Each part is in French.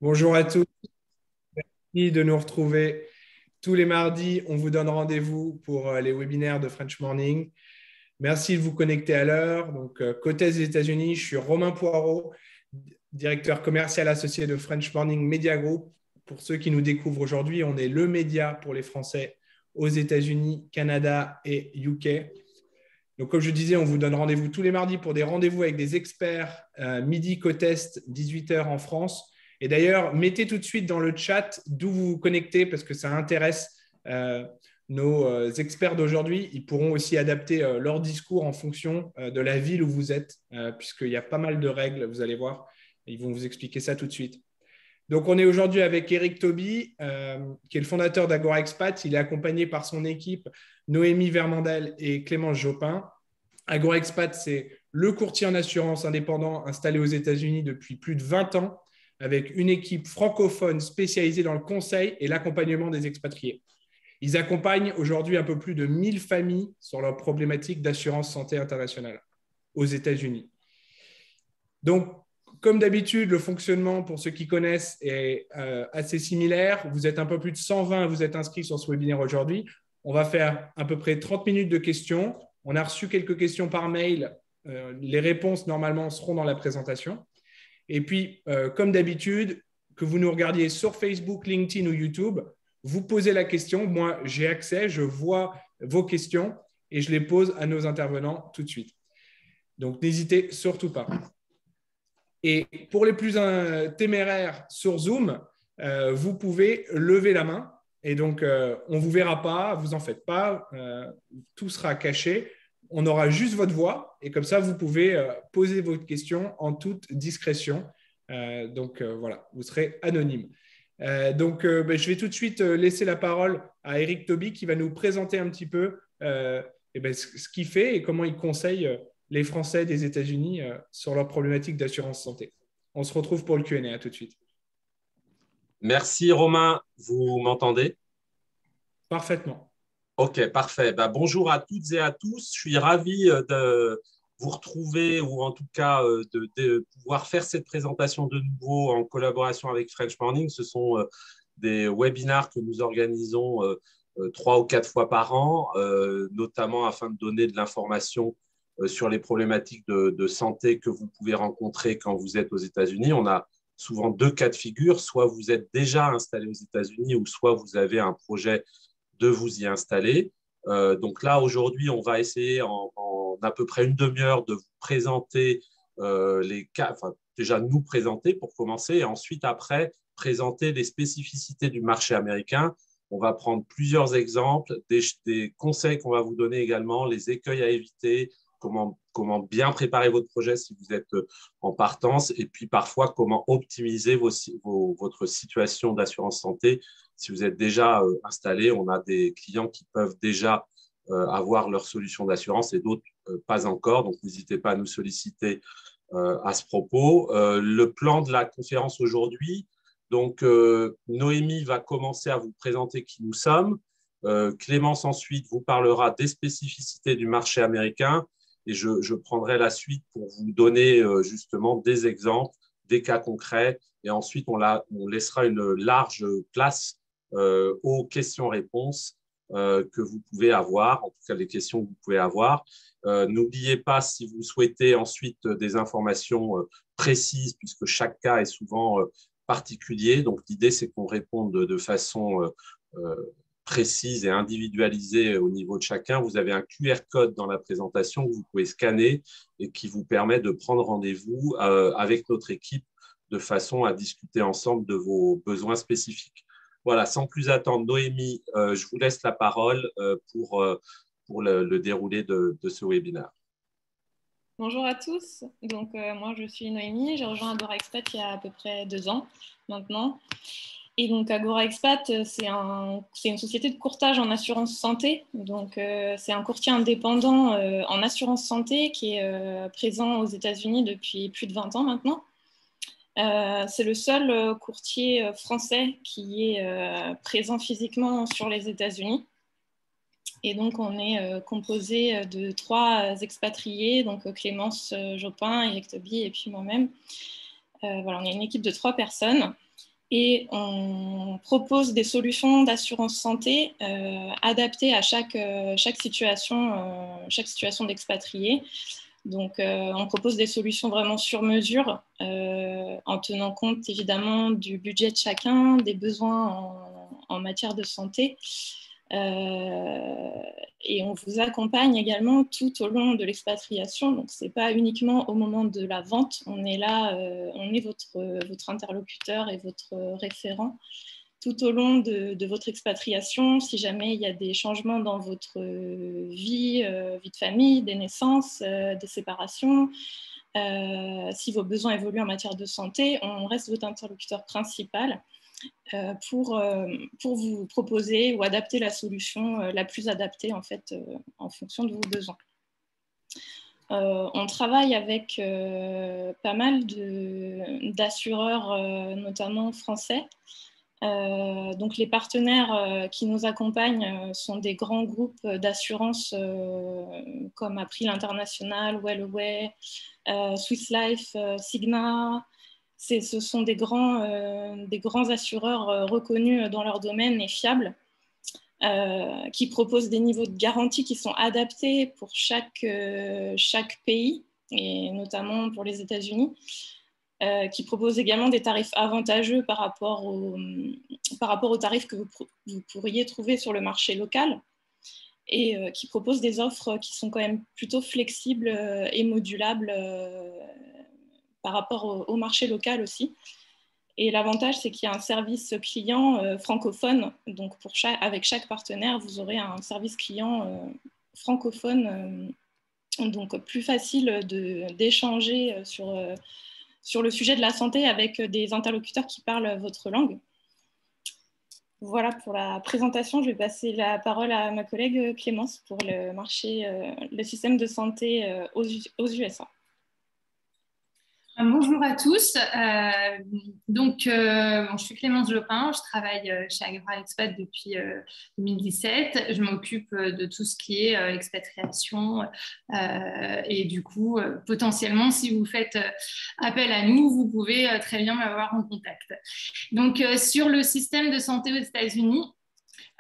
Bonjour à tous, merci de nous retrouver tous les mardis. On vous donne rendez-vous pour les webinaires de French Morning. Merci de vous connecter à l'heure. Donc, côté des États-Unis, je suis Romain Poirot, directeur commercial associé de French Morning Media Group. Pour ceux qui nous découvrent aujourd'hui, on est le média pour les Français aux États-Unis, Canada et UK. Donc, comme je disais, on vous donne rendez-vous tous les mardis pour des rendez-vous avec des experts, midi côte Est, 18h en France. Et d'ailleurs, mettez tout de suite dans le chat d'où vous vous connectez parce que ça intéresse nos experts d'aujourd'hui. Ils pourront aussi adapter leur discours en fonction de la ville où vous êtes, puisqu'il y a pas mal de règles, vous allez voir. Ils vont vous expliquer ça tout de suite. Donc, on est aujourd'hui avec Eric Toby, qui est le fondateur d'Agora Expat. Il est accompagné par son équipe, Noémie Vermandel et Clémence Jopin. Agora Expat, c'est le courtier en assurance indépendant installé aux États-Unis depuis plus de 20 ans, avec une équipe francophone spécialisée dans le conseil et l'accompagnement des expatriés. Ils accompagnent aujourd'hui un peu plus de 1000 familles sur leurs problématiques d'assurance santé internationale aux États-Unis. Donc, comme d'habitude, le fonctionnement, pour ceux qui connaissent, est assez similaire. Vous êtes un peu plus de 120, vous êtes inscrits sur ce webinaire aujourd'hui. On va faire à peu près 30 minutes de questions. On a reçu quelques questions par mail. Les réponses, normalement, seront dans la présentation. Et puis, comme d'habitude, que vous nous regardiez sur Facebook, LinkedIn ou YouTube, vous posez la question. Moi, j'ai accès, je vois vos questions et je les pose à nos intervenants tout de suite. Donc, n'hésitez surtout pas. Et pour les plus téméraires sur Zoom, vous pouvez lever la main. Et donc, on ne vous verra pas, vous en faites pas, tout sera caché. On aura juste votre voix et comme ça, vous pouvez poser votre question en toute discrétion. Donc, voilà, vous serez anonyme. Je vais tout de suite laisser la parole à Eric Toby qui va nous présenter un petit peu ce qu'il fait et comment il conseille les Français des États-Unis sur leurs problématiques d'assurance santé. On se retrouve pour le Q&A. À tout de suite. Merci Romain, vous m'entendez? Parfaitement. Ok, parfait. Bonjour à toutes et à tous. Je suis ravi de vous retrouver ou en tout cas de pouvoir faire cette présentation de nouveau en collaboration avec French Morning. Ce sont des webinars que nous organisons 3 ou 4 fois par an, notamment afin de donner de l'information sur les problématiques de santé que vous pouvez rencontrer quand vous êtes aux États-Unis. On a souvent 2 cas de figure, soit vous êtes déjà installé aux États-Unis ou soit vous avez un projet de vous y installer. Donc là, aujourd'hui, on va essayer en à peu près une demi-heure de vous présenter les cas, enfin déjà nous présenter pour commencer, et ensuite après présenter les spécificités du marché américain. On va prendre plusieurs exemples, des conseils qu'on va vous donner également, les écueils à éviter, comment bien préparer votre projet si vous êtes en partance, et puis parfois comment optimiser votre situation d'assurance santé. Si vous êtes déjà installé, on a des clients qui peuvent déjà avoir leur solution d'assurance et d'autres pas encore. Donc, n'hésitez pas à nous solliciter à ce propos. Le plan de la conférence aujourd'hui, donc Noémie va commencer à vous présenter qui nous sommes. Clémence ensuite vous parlera des spécificités du marché américain et je prendrai la suite pour vous donner justement des exemples, des cas concrets et ensuite on laissera une large place aux questions-réponses que vous pouvez avoir, en tout cas les questions que vous pouvez avoir. N'oubliez pas, si vous souhaitez ensuite des informations précises, puisque chaque cas est souvent particulier, donc l'idée c'est qu'on réponde de façon précise et individualisée au niveau de chacun. Vous avez un QR code dans la présentation que vous pouvez scanner et qui vous permet de prendre rendez-vous avec notre équipe de façon à discuter ensemble de vos besoins spécifiques. Voilà, sans plus attendre, Noémie, je vous laisse la parole pour le déroulé de ce webinaire. Bonjour à tous, donc moi je suis Noémie, j'ai rejoint Agora Expat il y a à peu près 2 ans maintenant. Et donc Agora Expat, c'est une société de courtage en assurance santé. Donc c'est un courtier indépendant en assurance santé qui est présent aux États-Unis depuis plus de 20 ans maintenant. C'est le seul courtier français qui est présent physiquement sur les États-Unis. Et donc, on est composé de 3 expatriés, donc Clémence Jopin, Eric Toby et puis moi-même. Voilà, on est une équipe de 3 personnes. et on propose des solutions d'assurance santé adaptées à chaque situation d'expatrié. Donc, on propose des solutions vraiment sur mesure en tenant compte évidemment du budget de chacun, des besoins en matière de santé. Et on vous accompagne également tout au long de l'expatriation. Donc, ce n'est pas uniquement au moment de la vente. On est là, on est votre interlocuteur et votre référent tout au long de votre expatriation. Si jamais il y a des changements dans votre vie de famille, des naissances, des séparations, si vos besoins évoluent en matière de santé, on reste votre interlocuteur principal pour vous proposer ou adapter la solution la plus adaptée en fait en fonction de vos besoins. On travaille avec pas mal d'assureurs, notamment français. Donc les partenaires qui nous accompagnent sont des grands groupes d'assurance comme April International, Wellaway, Swiss Life, Cigna. Ce sont des grands assureurs reconnus dans leur domaine et fiables, qui proposent des niveaux de garantie qui sont adaptés pour chaque pays, et notamment pour les États-Unis, qui proposent également des tarifs avantageux par rapport aux tarifs que vous pourriez trouver sur le marché local, et qui proposent des offres qui sont quand même plutôt flexibles et modulables par rapport au marché local aussi. Et l'avantage, c'est qu'il y a un service client francophone. Donc, avec chaque partenaire, vous aurez un service client francophone, donc plus facile d'échanger sur le sujet de la santé avec des interlocuteurs qui parlent votre langue. Voilà pour la présentation. Je vais passer la parole à ma collègue Clémence pour le système de santé aux USA. Bonjour à tous. Je suis Clémence Jopin, je travaille chez AgroExpat depuis 2017. Je m'occupe de tout ce qui est expatriation et du coup, potentiellement, si vous faites appel à nous, vous pouvez très bien m'avoir en contact. Donc, sur le système de santé aux États-Unis,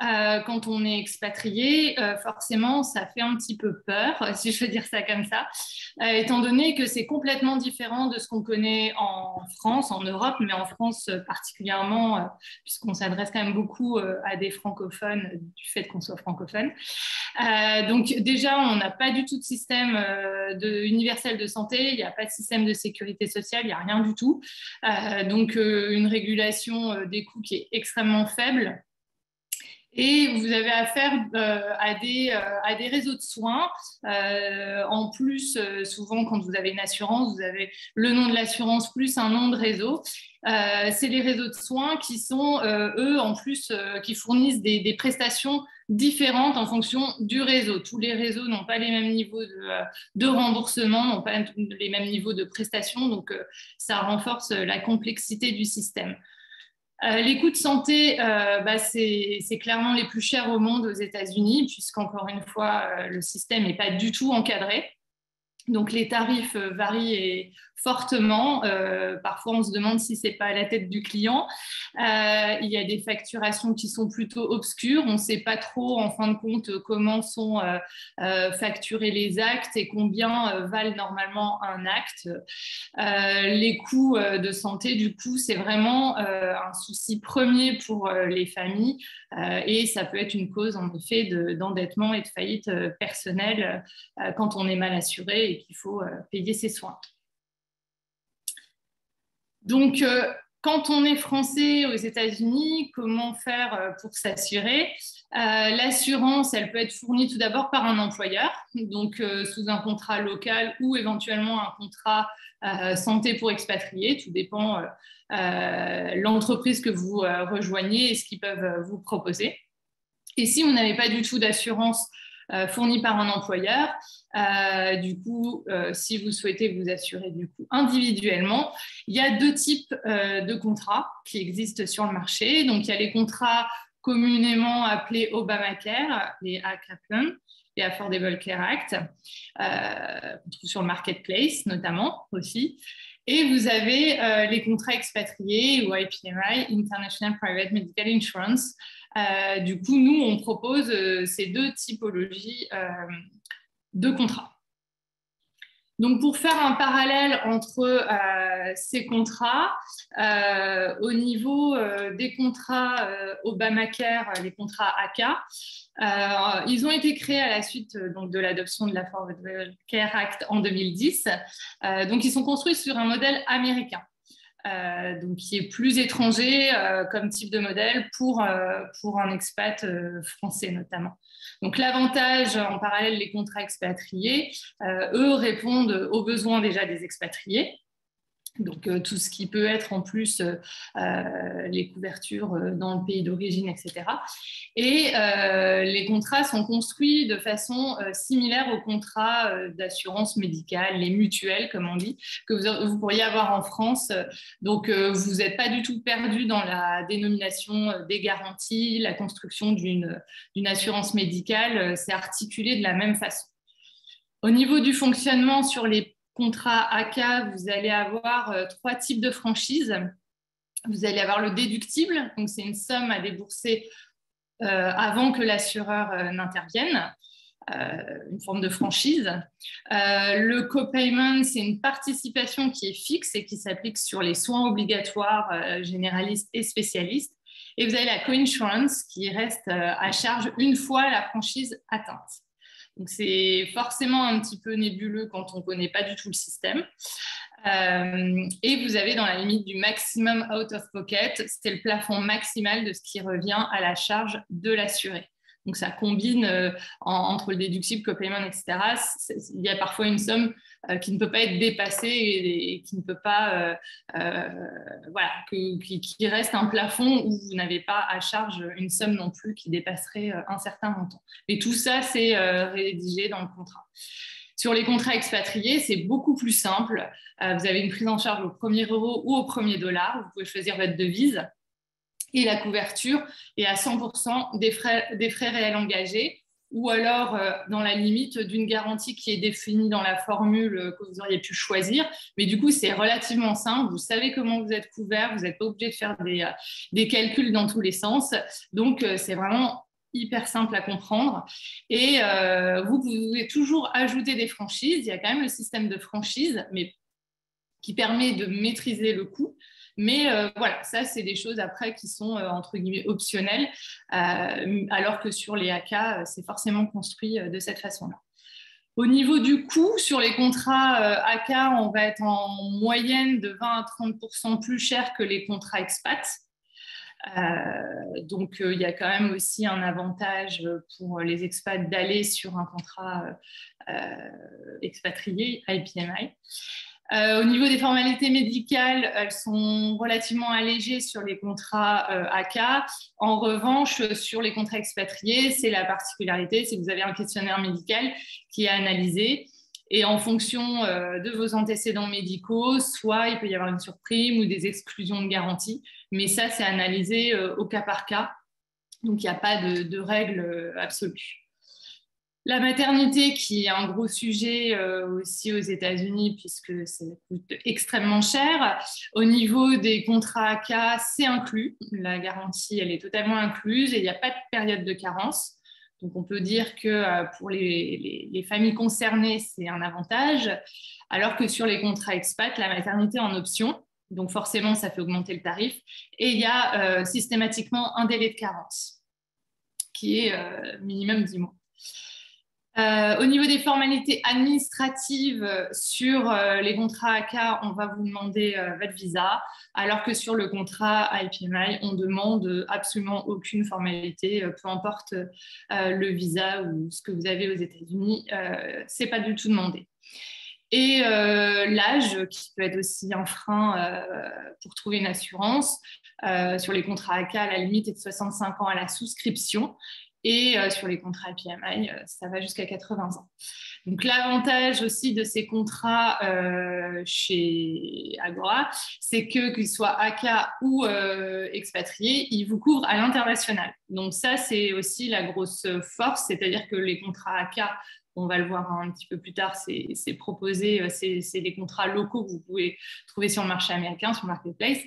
quand on est expatrié, forcément, ça fait un petit peu peur, si je veux dire ça comme ça, étant donné que c'est complètement différent de ce qu'on connaît en France, en Europe, mais en France particulièrement, puisqu'on s'adresse quand même beaucoup à des francophones, du fait qu'on soit francophone. Donc déjà, on n'a pas du tout de système universel de santé, il n'y a pas de système de sécurité sociale, il n'y a rien du tout. Donc une régulation des coûts qui est extrêmement faible. Et vous avez affaire à des réseaux de soins. En plus, souvent, quand vous avez une assurance, vous avez le nom de l'assurance plus un nom de réseau. C'est les réseaux de soins qui sont, eux, en plus, qui fournissent des prestations différentes en fonction du réseau. Tous les réseaux n'ont pas les mêmes niveaux de remboursement, n'ont pas les mêmes niveaux de prestations. Donc, ça renforce la complexité du système. Les coûts de santé, c'est clairement les plus chers au monde aux États-Unis, puisqu'encore une fois, le système n'est pas du tout encadré. Donc, les tarifs varient fortement. Parfois, on se demande si ce n'est pas à la tête du client. Il y a des facturations qui sont plutôt obscures. On ne sait pas trop, en fin de compte, comment sont facturés les actes et combien valent normalement un acte. Les coûts de santé, du coup, c'est vraiment un souci premier pour les familles et ça peut être une cause, en effet, d'endettement et de faillite personnelle quand on est mal assuré et qu'il faut payer ses soins. Donc, quand on est français aux États-Unis, comment faire pour s'assurer? L'assurance, elle peut être fournie tout d'abord par un employeur, donc sous un contrat local ou éventuellement un contrat santé pour expatriés. Tout dépend l'entreprise que vous rejoignez et ce qu'ils peuvent vous proposer. Et si vous n'avez pas du tout d'assurance fournie par un employeur, du coup, si vous souhaitez vous assurer du coup individuellement, il y a deux types de contrats qui existent sur le marché. Donc, il y a les contrats communément appelés Obamacare, les ACA, les Affordable Care Act, qu'on trouve sur le marketplace notamment aussi. Et vous avez les contrats expatriés ou IPMI, International Private Medical Insurance. Du coup, nous, on propose ces deux typologies de contrats. Donc, pour faire un parallèle entre ces contrats, au niveau des contrats Obamacare, les contrats ACA, ils ont été créés à la suite donc, de l'adoption de l'Affordable Care Act en 2010. Donc, ils sont construits sur un modèle américain. Donc, qui est plus étranger comme type de modèle pour un expat français notamment. Donc, l'avantage, en parallèle, les contrats expatriés, eux répondent aux besoins déjà des expatriés. Donc, tout ce qui peut être en plus les couvertures dans le pays d'origine, etc. Et les contrats sont construits de façon similaire aux contrats d'assurance médicale, les mutuelles, comme on dit, que vous pourriez avoir en France. Donc, vous n'êtes pas du tout perdu dans la dénomination des garanties, la construction d'une assurance médicale. C'est articulé de la même façon. Au niveau du fonctionnement sur les contrat ACA, vous allez avoir 3 types de franchises. Vous allez avoir le déductible, donc c'est une somme à débourser avant que l'assureur n'intervienne, une forme de franchise. Le copayment, c'est une participation qui est fixe et qui s'applique sur les soins obligatoires généralistes et spécialistes. Et vous avez la coinsurance qui reste à charge une fois la franchise atteinte. Donc, c'est forcément un petit peu nébuleux quand on ne connaît pas du tout le système. Et vous avez dans la limite du maximum out of pocket, c'est le plafond maximal de ce qui revient à la charge de l'assuré. Donc, ça combine entre le déductible, copayment, etc. Il y a parfois une somme qui ne peut pas être dépassée et qui ne peut pas, voilà, qui reste un plafond où vous n'avez pas à charge une somme non plus qui dépasserait un certain montant. Et tout ça, c'est rédigé dans le contrat. Sur les contrats expatriés, c'est beaucoup plus simple. Vous avez une prise en charge au premier euro ou au premier dollar. Vous pouvez choisir votre devise. Et la couverture est à 100% des frais réels engagés ou alors dans la limite d'une garantie qui est définie dans la formule que vous auriez pu choisir. Mais du coup, c'est relativement simple. Vous savez comment vous êtes couvert. Vous n'êtes pas obligé de faire des calculs dans tous les sens. Donc, c'est vraiment hyper simple à comprendre. Et vous pouvez toujours ajouter des franchises. Il y a quand même le système de franchise, mais qui permet de maîtriser le coût. Mais voilà, ça, c'est des choses après qui sont, entre guillemets, optionnelles, alors que sur les AK, c'est forcément construit de cette façon-là. Au niveau du coût, sur les contrats AK, on va être en moyenne de 20 à 30% plus cher que les contrats expat. Donc, il y a quand même aussi un avantage pour les expats d'aller sur un contrat expatrié, IPMI. Au niveau des formalités médicales, elles sont relativement allégées sur les contrats AK. En revanche, sur les contrats expatriés, c'est la particularité, c'est que vous avez un questionnaire médical qui est analysé. Et en fonction de vos antécédents médicaux, soit il peut y avoir une surprime ou des exclusions de garantie. Mais ça, c'est analysé au cas par cas. Donc, il n'y a pas de règle absolue. La maternité, qui est un gros sujet aussi aux États-Unis, puisque ça coûte extrêmement cher. Au niveau des contrats AK, c'est inclus. La garantie, elle est totalement incluse et il n'y a pas de période de carence. Donc, on peut dire que pour les familles concernées, c'est un avantage, alors que sur les contrats expat, la maternité est en option. Donc, forcément, ça fait augmenter le tarif. Et il y a systématiquement un délai de carence, qui est minimum 10 mois. Au niveau des formalités administratives sur les contrats AK, on va vous demander votre visa, alors que sur le contrat IPMI, on demande absolument aucune formalité, peu importe le visa ou ce que vous avez aux États-Unis, c'est pas du tout demandé. Et l'âge, qui peut être aussi un frein pour trouver une assurance. Sur les contrats AK, la limite est de 65 ans à la souscription. Et sur les contrats IPMI, ça va jusqu'à 80 ans. Donc, l'avantage aussi de ces contrats chez Agora, c'est qu'ils soient AK ou expatriés, ils vous couvrent à l'international. Donc, ça, c'est aussi la grosse force, c'est-à-dire que les contrats AK on va le voir un petit peu plus tard, c'est proposé, c'est des contrats locaux que vous pouvez trouver sur le marché américain, sur le marketplace,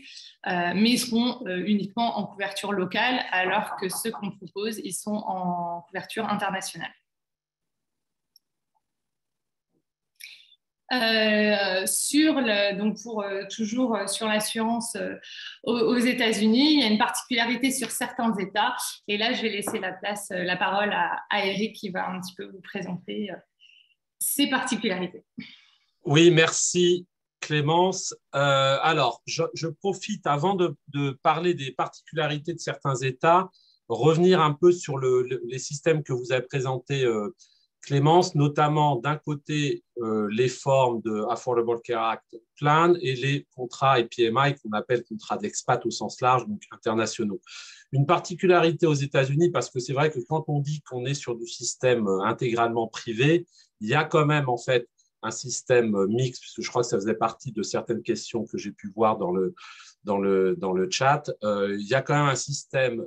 mais ils seront uniquement en couverture locale, alors que ceux qu'on propose, ils sont en couverture internationale. Toujours sur l'assurance aux États-Unis, il y a une particularité sur certains États. Et là, je vais laisser la parole à Eric qui va un petit peu vous présenter ces particularités. Oui, merci Clémence. Alors, je profite avant de parler des particularités de certains États, revenir un peu sur les systèmes que vous avez présentés, Clémence, notamment d'un côté les formes de Affordable Care Act Plan et les contrats EPMI qu'on appelle contrats d'expat au sens large, donc internationaux. Une particularité aux États-Unis, parce que c'est vrai que quand on dit qu'on est sur du système intégralement privé, il y a quand même en fait un système mixte, puisque je crois que ça faisait partie de certaines questions que j'ai pu voir dans le chat. Il y a quand même un système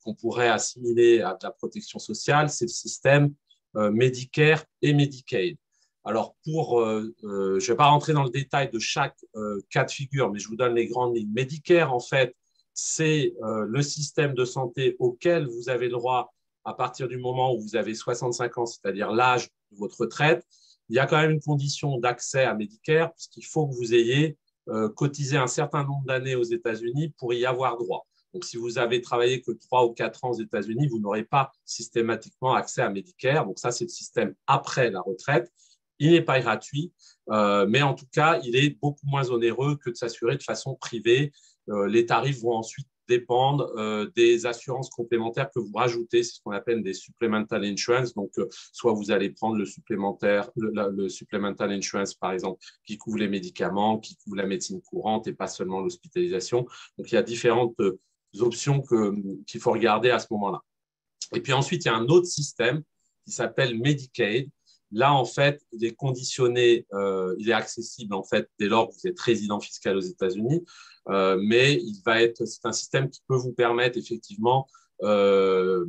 qu'on pourrait assimiler à de la protection sociale, c'est le système Medicare et Medicaid. Alors, je ne vais pas rentrer dans le détail de chaque cas de figure, mais je vous donne les grandes lignes. Medicare, en fait, c'est le système de santé auquel vous avez le droit à partir du moment où vous avez 65 ans, c'est-à-dire l'âge de votre retraite. Il y a quand même une condition d'accès à Medicare, puisqu'il faut que vous ayez cotisé un certain nombre d'années aux États-Unis pour y avoir droit. Donc, si vous avez travaillé que 3 ou 4 ans aux États-Unis, vous n'aurez pas systématiquement accès à Medicare. Donc, ça, c'est le système après la retraite. Il n'est pas gratuit, mais en tout cas, il est beaucoup moins onéreux que de s'assurer de façon privée. Les tarifs vont ensuite dépendre des assurances complémentaires que vous rajoutez. C'est ce qu'on appelle des supplemental insurance. Donc, soit vous allez prendre le supplemental insurance, par exemple, qui couvre les médicaments, qui couvre la médecine courante et pas seulement l'hospitalisation. Donc, il y a différentes options qu'il faut regarder à ce moment-là. Et puis ensuite, il y a un autre système qui s'appelle Medicaid. Là, en fait, il est conditionné, il est accessible en fait dès lors que vous êtes résident fiscal aux États-Unis, mais c'est un système qui peut vous permettre effectivement de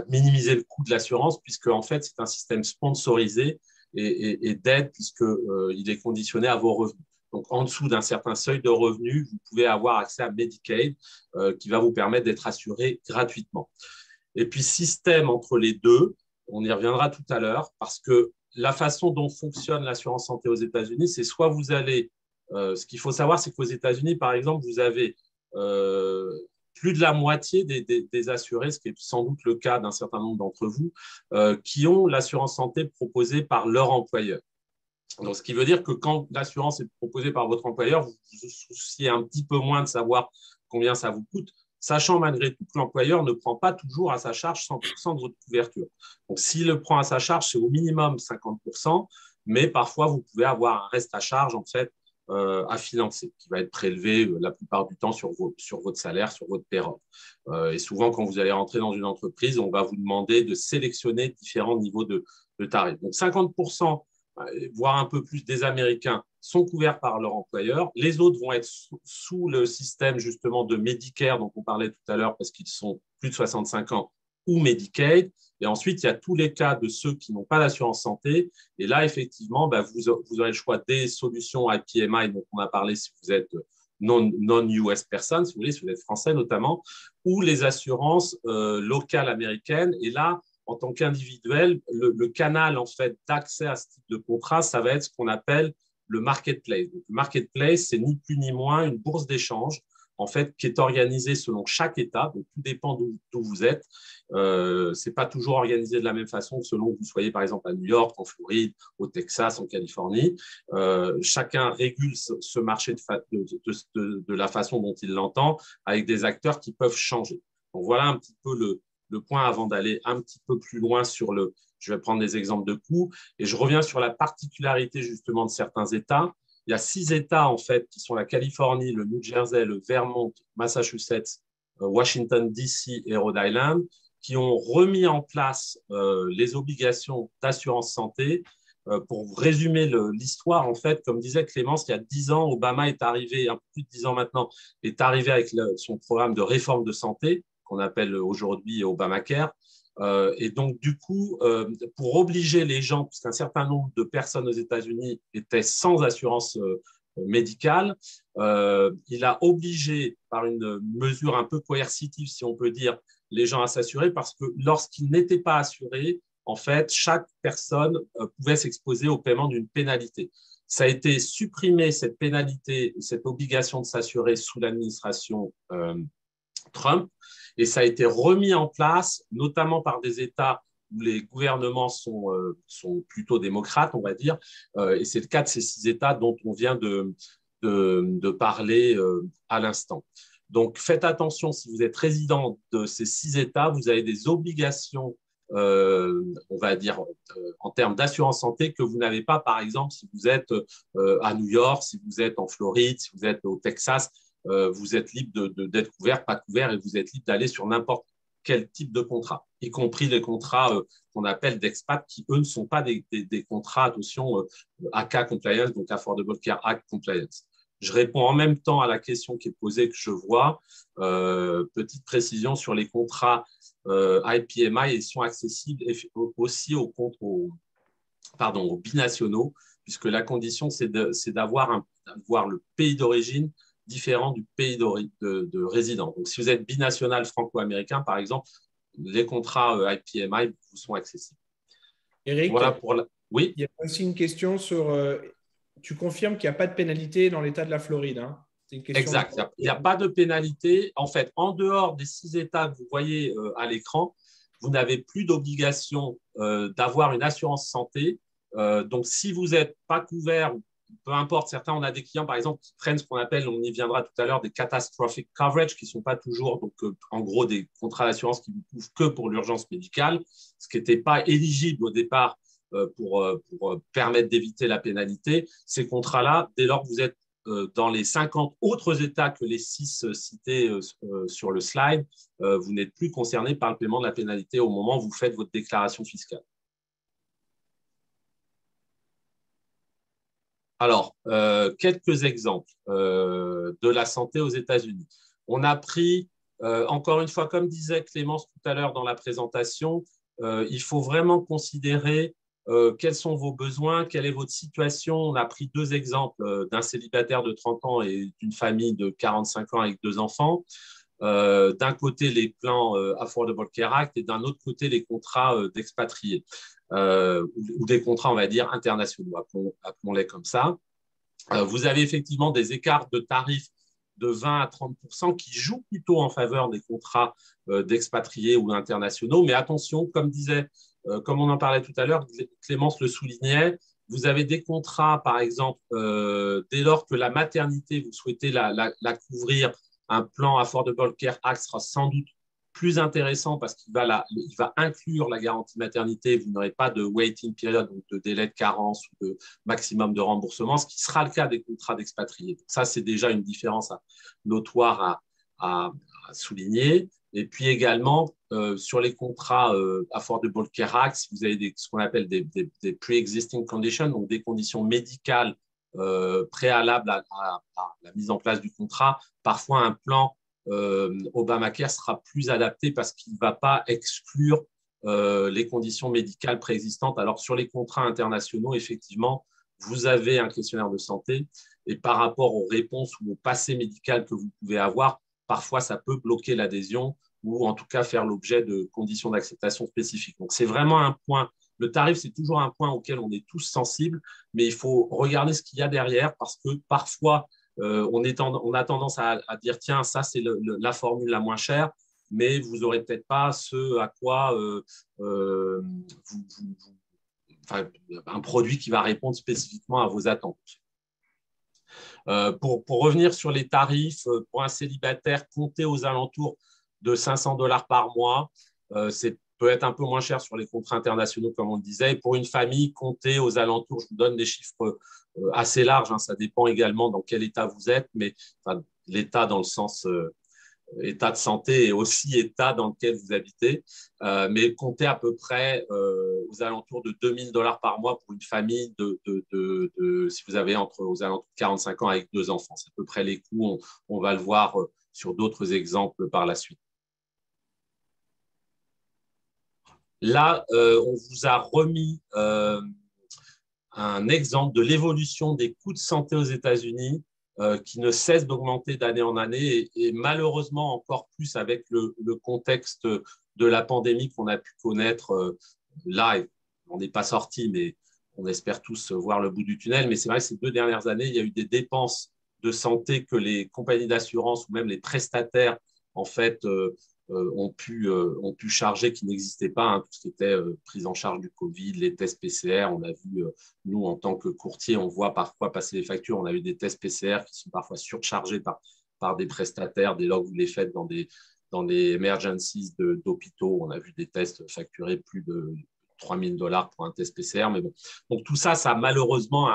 minimiser le coût de l'assurance, puisque en fait, c'est un système sponsorisé et d'aide puisqu'il est conditionné à vos revenus. Donc, en dessous d'un certain seuil de revenus, vous pouvez avoir accès à Medicaid qui va vous permettre d'être assuré gratuitement. Et puis, système entre les deux, on y reviendra tout à l'heure, parce que la façon dont fonctionne l'assurance santé aux États-Unis, c'est soit vous allez… ce qu'il faut savoir, c'est qu'aux États-Unis, par exemple, vous avez plus de la moitié des assurés, ce qui est sans doute le cas d'un certain nombre d'entre vous, qui ont l'assurance santé proposée par leur employeur. Donc, ce qui veut dire que quand l'assurance est proposée par votre employeur, vous vous souciez un petit peu moins de savoir combien ça vous coûte, sachant malgré tout que l'employeur ne prend pas toujours à sa charge 100% de votre couverture. Donc, s'il le prend à sa charge, c'est au minimum 50%, mais parfois, vous pouvez avoir un reste à charge, en fait, à financer, qui va être prélevé la plupart du temps sur votre salaire, sur votre payroll. Et souvent, quand vous allez rentrer dans une entreprise, on va vous demander de sélectionner différents niveaux de tarifs. Donc, 50%, voire un peu plus des Américains sont couverts par leur employeur. Les autres vont être sous le système justement de Medicare dont on parlait tout à l'heure parce qu'ils sont plus de 65 ans ou Medicaid. Et ensuite, il y a tous les cas de ceux qui n'ont pas d'assurance santé. Et là, effectivement, vous aurez le choix des solutions IPMI dont on a parlé si vous êtes non-US person, si vous êtes français notamment, ou les assurances locales américaines. Et là, en tant qu'individuel, le canal en fait d'accès à ce type de contrat, ça va être ce qu'on appelle le marketplace. Donc, le marketplace, c'est ni plus ni moins une bourse d'échange en fait qui est organisée selon chaque État. Donc, tout dépend d'où vous êtes. C'est pas toujours organisé de la même façon selon que vous soyez par exemple à New York, en Floride, au Texas, en Californie. Chacun régule ce marché de la façon dont il l'entend, avec des acteurs qui peuvent changer. Donc, voilà un petit peu le point avant d'aller un petit peu plus loin sur je vais prendre des exemples de coûts et je reviens sur la particularité justement de certains États. Il y a 6 États en fait qui sont la Californie, le New Jersey, le Vermont, Massachusetts, Washington DC et Rhode Island qui ont remis en place les obligations d'assurance santé. Pour résumer l'histoire, en fait, comme disait Clémence, il y a 10 ans, Obama est arrivé, un peu plus de 10 ans maintenant, est arrivé avec son programme de réforme de santé qu'on appelle aujourd'hui Obamacare, Et donc, du coup, pour obliger les gens, puisqu'un certain nombre de personnes aux États-Unis étaient sans assurance médicale, il a obligé, par une mesure un peu coercitive, si on peut dire, les gens à s'assurer, parce que lorsqu'ils n'étaient pas assurés, en fait, chaque personne pouvait s'exposer au paiement d'une pénalité. Ça a été supprimé, cette pénalité, cette obligation de s'assurer sous l'administration Trump, et ça a été remis en place, notamment par des États où les gouvernements sont plutôt démocrates, on va dire, et c'est le cas de ces 6 États dont on vient de parler à l'instant. Donc, faites attention, si vous êtes résident de ces 6 États, vous avez des obligations, on va dire, en termes d'assurance santé que vous n'avez pas, par exemple, si vous êtes à New York, si vous êtes en Floride, si vous êtes au Texas. Vous êtes libre d'être couvert, pas couvert, et vous êtes libre d'aller sur n'importe quel type de contrat, y compris les contrats qu'on appelle d'expat, qui, eux, ne sont pas des contrats, attention, ACA compliance, donc Affordable Care Act compliance. Je réponds en même temps à la question qui est posée que je vois. Petite précision sur les contrats IPMI, ils sont accessibles aussi aux binationaux, puisque la condition, c'est d'avoir le pays d'origine différent du pays de résident. Donc, si vous êtes binational franco-américain, par exemple, les contrats IPMI vous sont accessibles. Eric, voilà pour la... Oui. Il y a aussi une question sur... tu confirmes qu'il n'y a pas de pénalité dans l'État de la Floride, hein? C'est une question. Exact. Il n'y a pas de pénalité. En fait, en dehors des 6 États que vous voyez à l'écran, vous n'avez plus d'obligation d'avoir une assurance santé. Donc, si vous n'êtes pas couvert, peu importe, certains, on a des clients, par exemple, qui prennent ce qu'on appelle, on y viendra tout à l'heure, des catastrophic coverage, qui ne sont pas toujours, donc, en gros, des contrats d'assurance qui ne vous couvrent que pour l'urgence médicale, ce qui n'était pas éligible au départ pour permettre d'éviter la pénalité. Ces contrats-là, dès lors que vous êtes dans les 50 autres États que les 6 cités sur le slide, vous n'êtes plus concerné par le paiement de la pénalité au moment où vous faites votre déclaration fiscale. Alors, quelques exemples de la santé aux États-Unis. On a pris, encore une fois, comme disait Clémence tout à l'heure dans la présentation, il faut vraiment considérer quels sont vos besoins, quelle est votre situation. On a pris 2 exemples d'un célibataire de 30 ans et d'une famille de 45 ans avec 2 enfants. D'un côté, les plans Affordable Care Act et d'un autre côté, les contrats d'expatriés. Ou des contrats, on va dire, internationaux, appelons-les comme ça. Vous avez effectivement des écarts de tarifs de 20 à 30% qui jouent plutôt en faveur des contrats d'expatriés ou internationaux. Mais attention, comme on en parlait tout à l'heure, Clémence le soulignait, vous avez des contrats, par exemple, dès lors que la maternité, vous souhaitez la couvrir, un plan Affordable Care Act sera sans doute plus intéressant parce qu'il va inclure la garantie maternité. Vous n'aurez pas de waiting period, donc de délai de carence ou de maximum de remboursement, ce qui sera le cas des contrats d'expatriés. Ça, c'est déjà une différence notoire à souligner. Et puis également, sur les contrats Affordable Care Act, si vous avez ce qu'on appelle des pre-existing conditions, donc des conditions médicales préalables à la mise en place du contrat, parfois un plan Obamacare sera plus adapté parce qu'il ne va pas exclure les conditions médicales préexistantes. Alors, sur les contrats internationaux, effectivement, vous avez un questionnaire de santé et par rapport aux réponses ou au passé médical que vous pouvez avoir, parfois, ça peut bloquer l'adhésion ou en tout cas faire l'objet de conditions d'acceptation spécifiques. Donc, c'est vraiment un point. Le tarif, c'est toujours un point auquel on est tous sensibles, mais il faut regarder ce qu'il y a derrière parce que parfois, on a tendance à dire tiens, ça, c'est la formule la moins chère, mais vous n'aurez peut-être pas ce à quoi un produit qui va répondre spécifiquement à vos attentes. Pour revenir sur les tarifs, pour un célibataire, comptez aux alentours de $500 par mois. C'est peut être un peu moins cher sur les contrats internationaux, comme on le disait. Et pour une famille, comptez aux alentours, je vous donne des chiffres assez larges, hein, ça dépend également dans quel état vous êtes, mais l'état dans le sens état de santé et aussi état dans lequel vous habitez. Mais comptez à peu près aux alentours de $2000 par mois pour une famille si vous avez aux alentours de 45 ans avec 2 enfants. C'est à peu près les coûts, on va le voir sur d'autres exemples par la suite. Là, on vous a remis un exemple de l'évolution des coûts de santé aux États-Unis qui ne cesse d'augmenter d'année en année et malheureusement encore plus avec le contexte de la pandémie qu'on a pu connaître. Là, on n'est pas sorti, mais on espère tous voir le bout du tunnel. Mais c'est vrai que ces 2 dernières années, il y a eu des dépenses de santé que les compagnies d'assurance ou même les prestataires en fait, ont pu charger qui n'existaient pas, hein, tout ce qui était prise en charge du Covid, les tests PCR. On a vu, nous, en tant que courtier, on voit parfois passer les factures. On a eu des tests PCR qui sont parfois surchargés par des prestataires dès lors que vous les faites dans des emergencies d'hôpitaux. On a vu des tests facturés plus de $3 000 pour un test PCR. Mais bon. Donc, tout ça, ça a malheureusement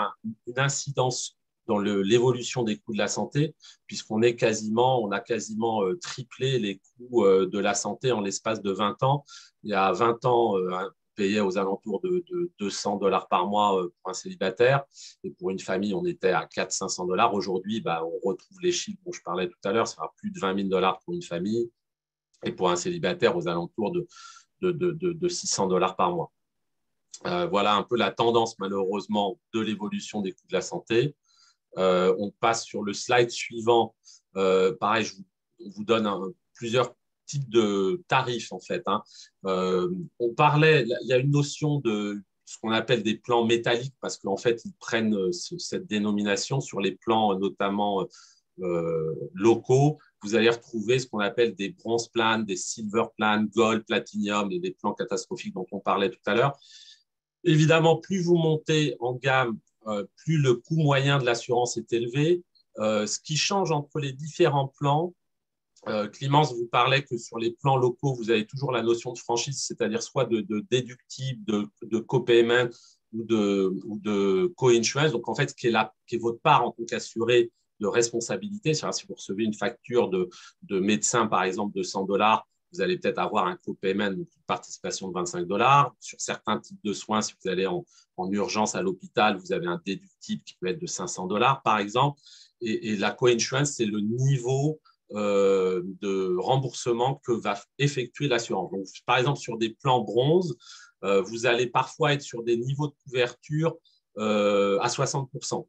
une incidence dans l'évolution des coûts de la santé, puisqu'on a quasiment triplé les coûts de la santé en l'espace de 20 ans. Il y a 20 ans, on payait aux alentours de $200 par mois pour un célibataire, et pour une famille, on était à $400-500. Aujourd'hui, on retrouve les chiffres dont je parlais tout à l'heure, ça sera plus de $20 000 pour une famille, et pour un célibataire, aux alentours de $600 par mois. Voilà un peu la tendance, malheureusement, de l'évolution des coûts de la santé. On passe sur le slide suivant. Pareil, on vous donne plusieurs types de tarifs, en fait. Hein. On parlait, il y a une notion de ce qu'on appelle des plans métalliques, parce qu'en fait, ils prennent cette dénomination sur les plans, notamment locaux. Vous allez retrouver ce qu'on appelle des bronze plans, des silver plans, gold, platinum et des plans catastrophiques dont on parlait tout à l'heure. Évidemment, plus vous montez en gamme, plus le coût moyen de l'assurance est élevé. Ce qui change entre les différents plans, Clémence vous parlait que sur les plans locaux, vous avez toujours la notion de franchise, c'est-à-dire soit de déductible, de co-payment ou de co-insurance. Donc, en fait, qui est votre part en tant qu'assuré de responsabilité. C'est-à-dire, si vous recevez une facture de médecin, par exemple, de $100, vous allez peut-être avoir un co-payment, donc une participation de $25. Sur certains types de soins, si vous allez en urgence à l'hôpital, vous avez un déductible qui peut être de $500, par exemple. Et la co-insurance, c'est le niveau de remboursement que va effectuer l'assurance. Donc, par exemple, sur des plans bronze, vous allez parfois être sur des niveaux de couverture à 60%.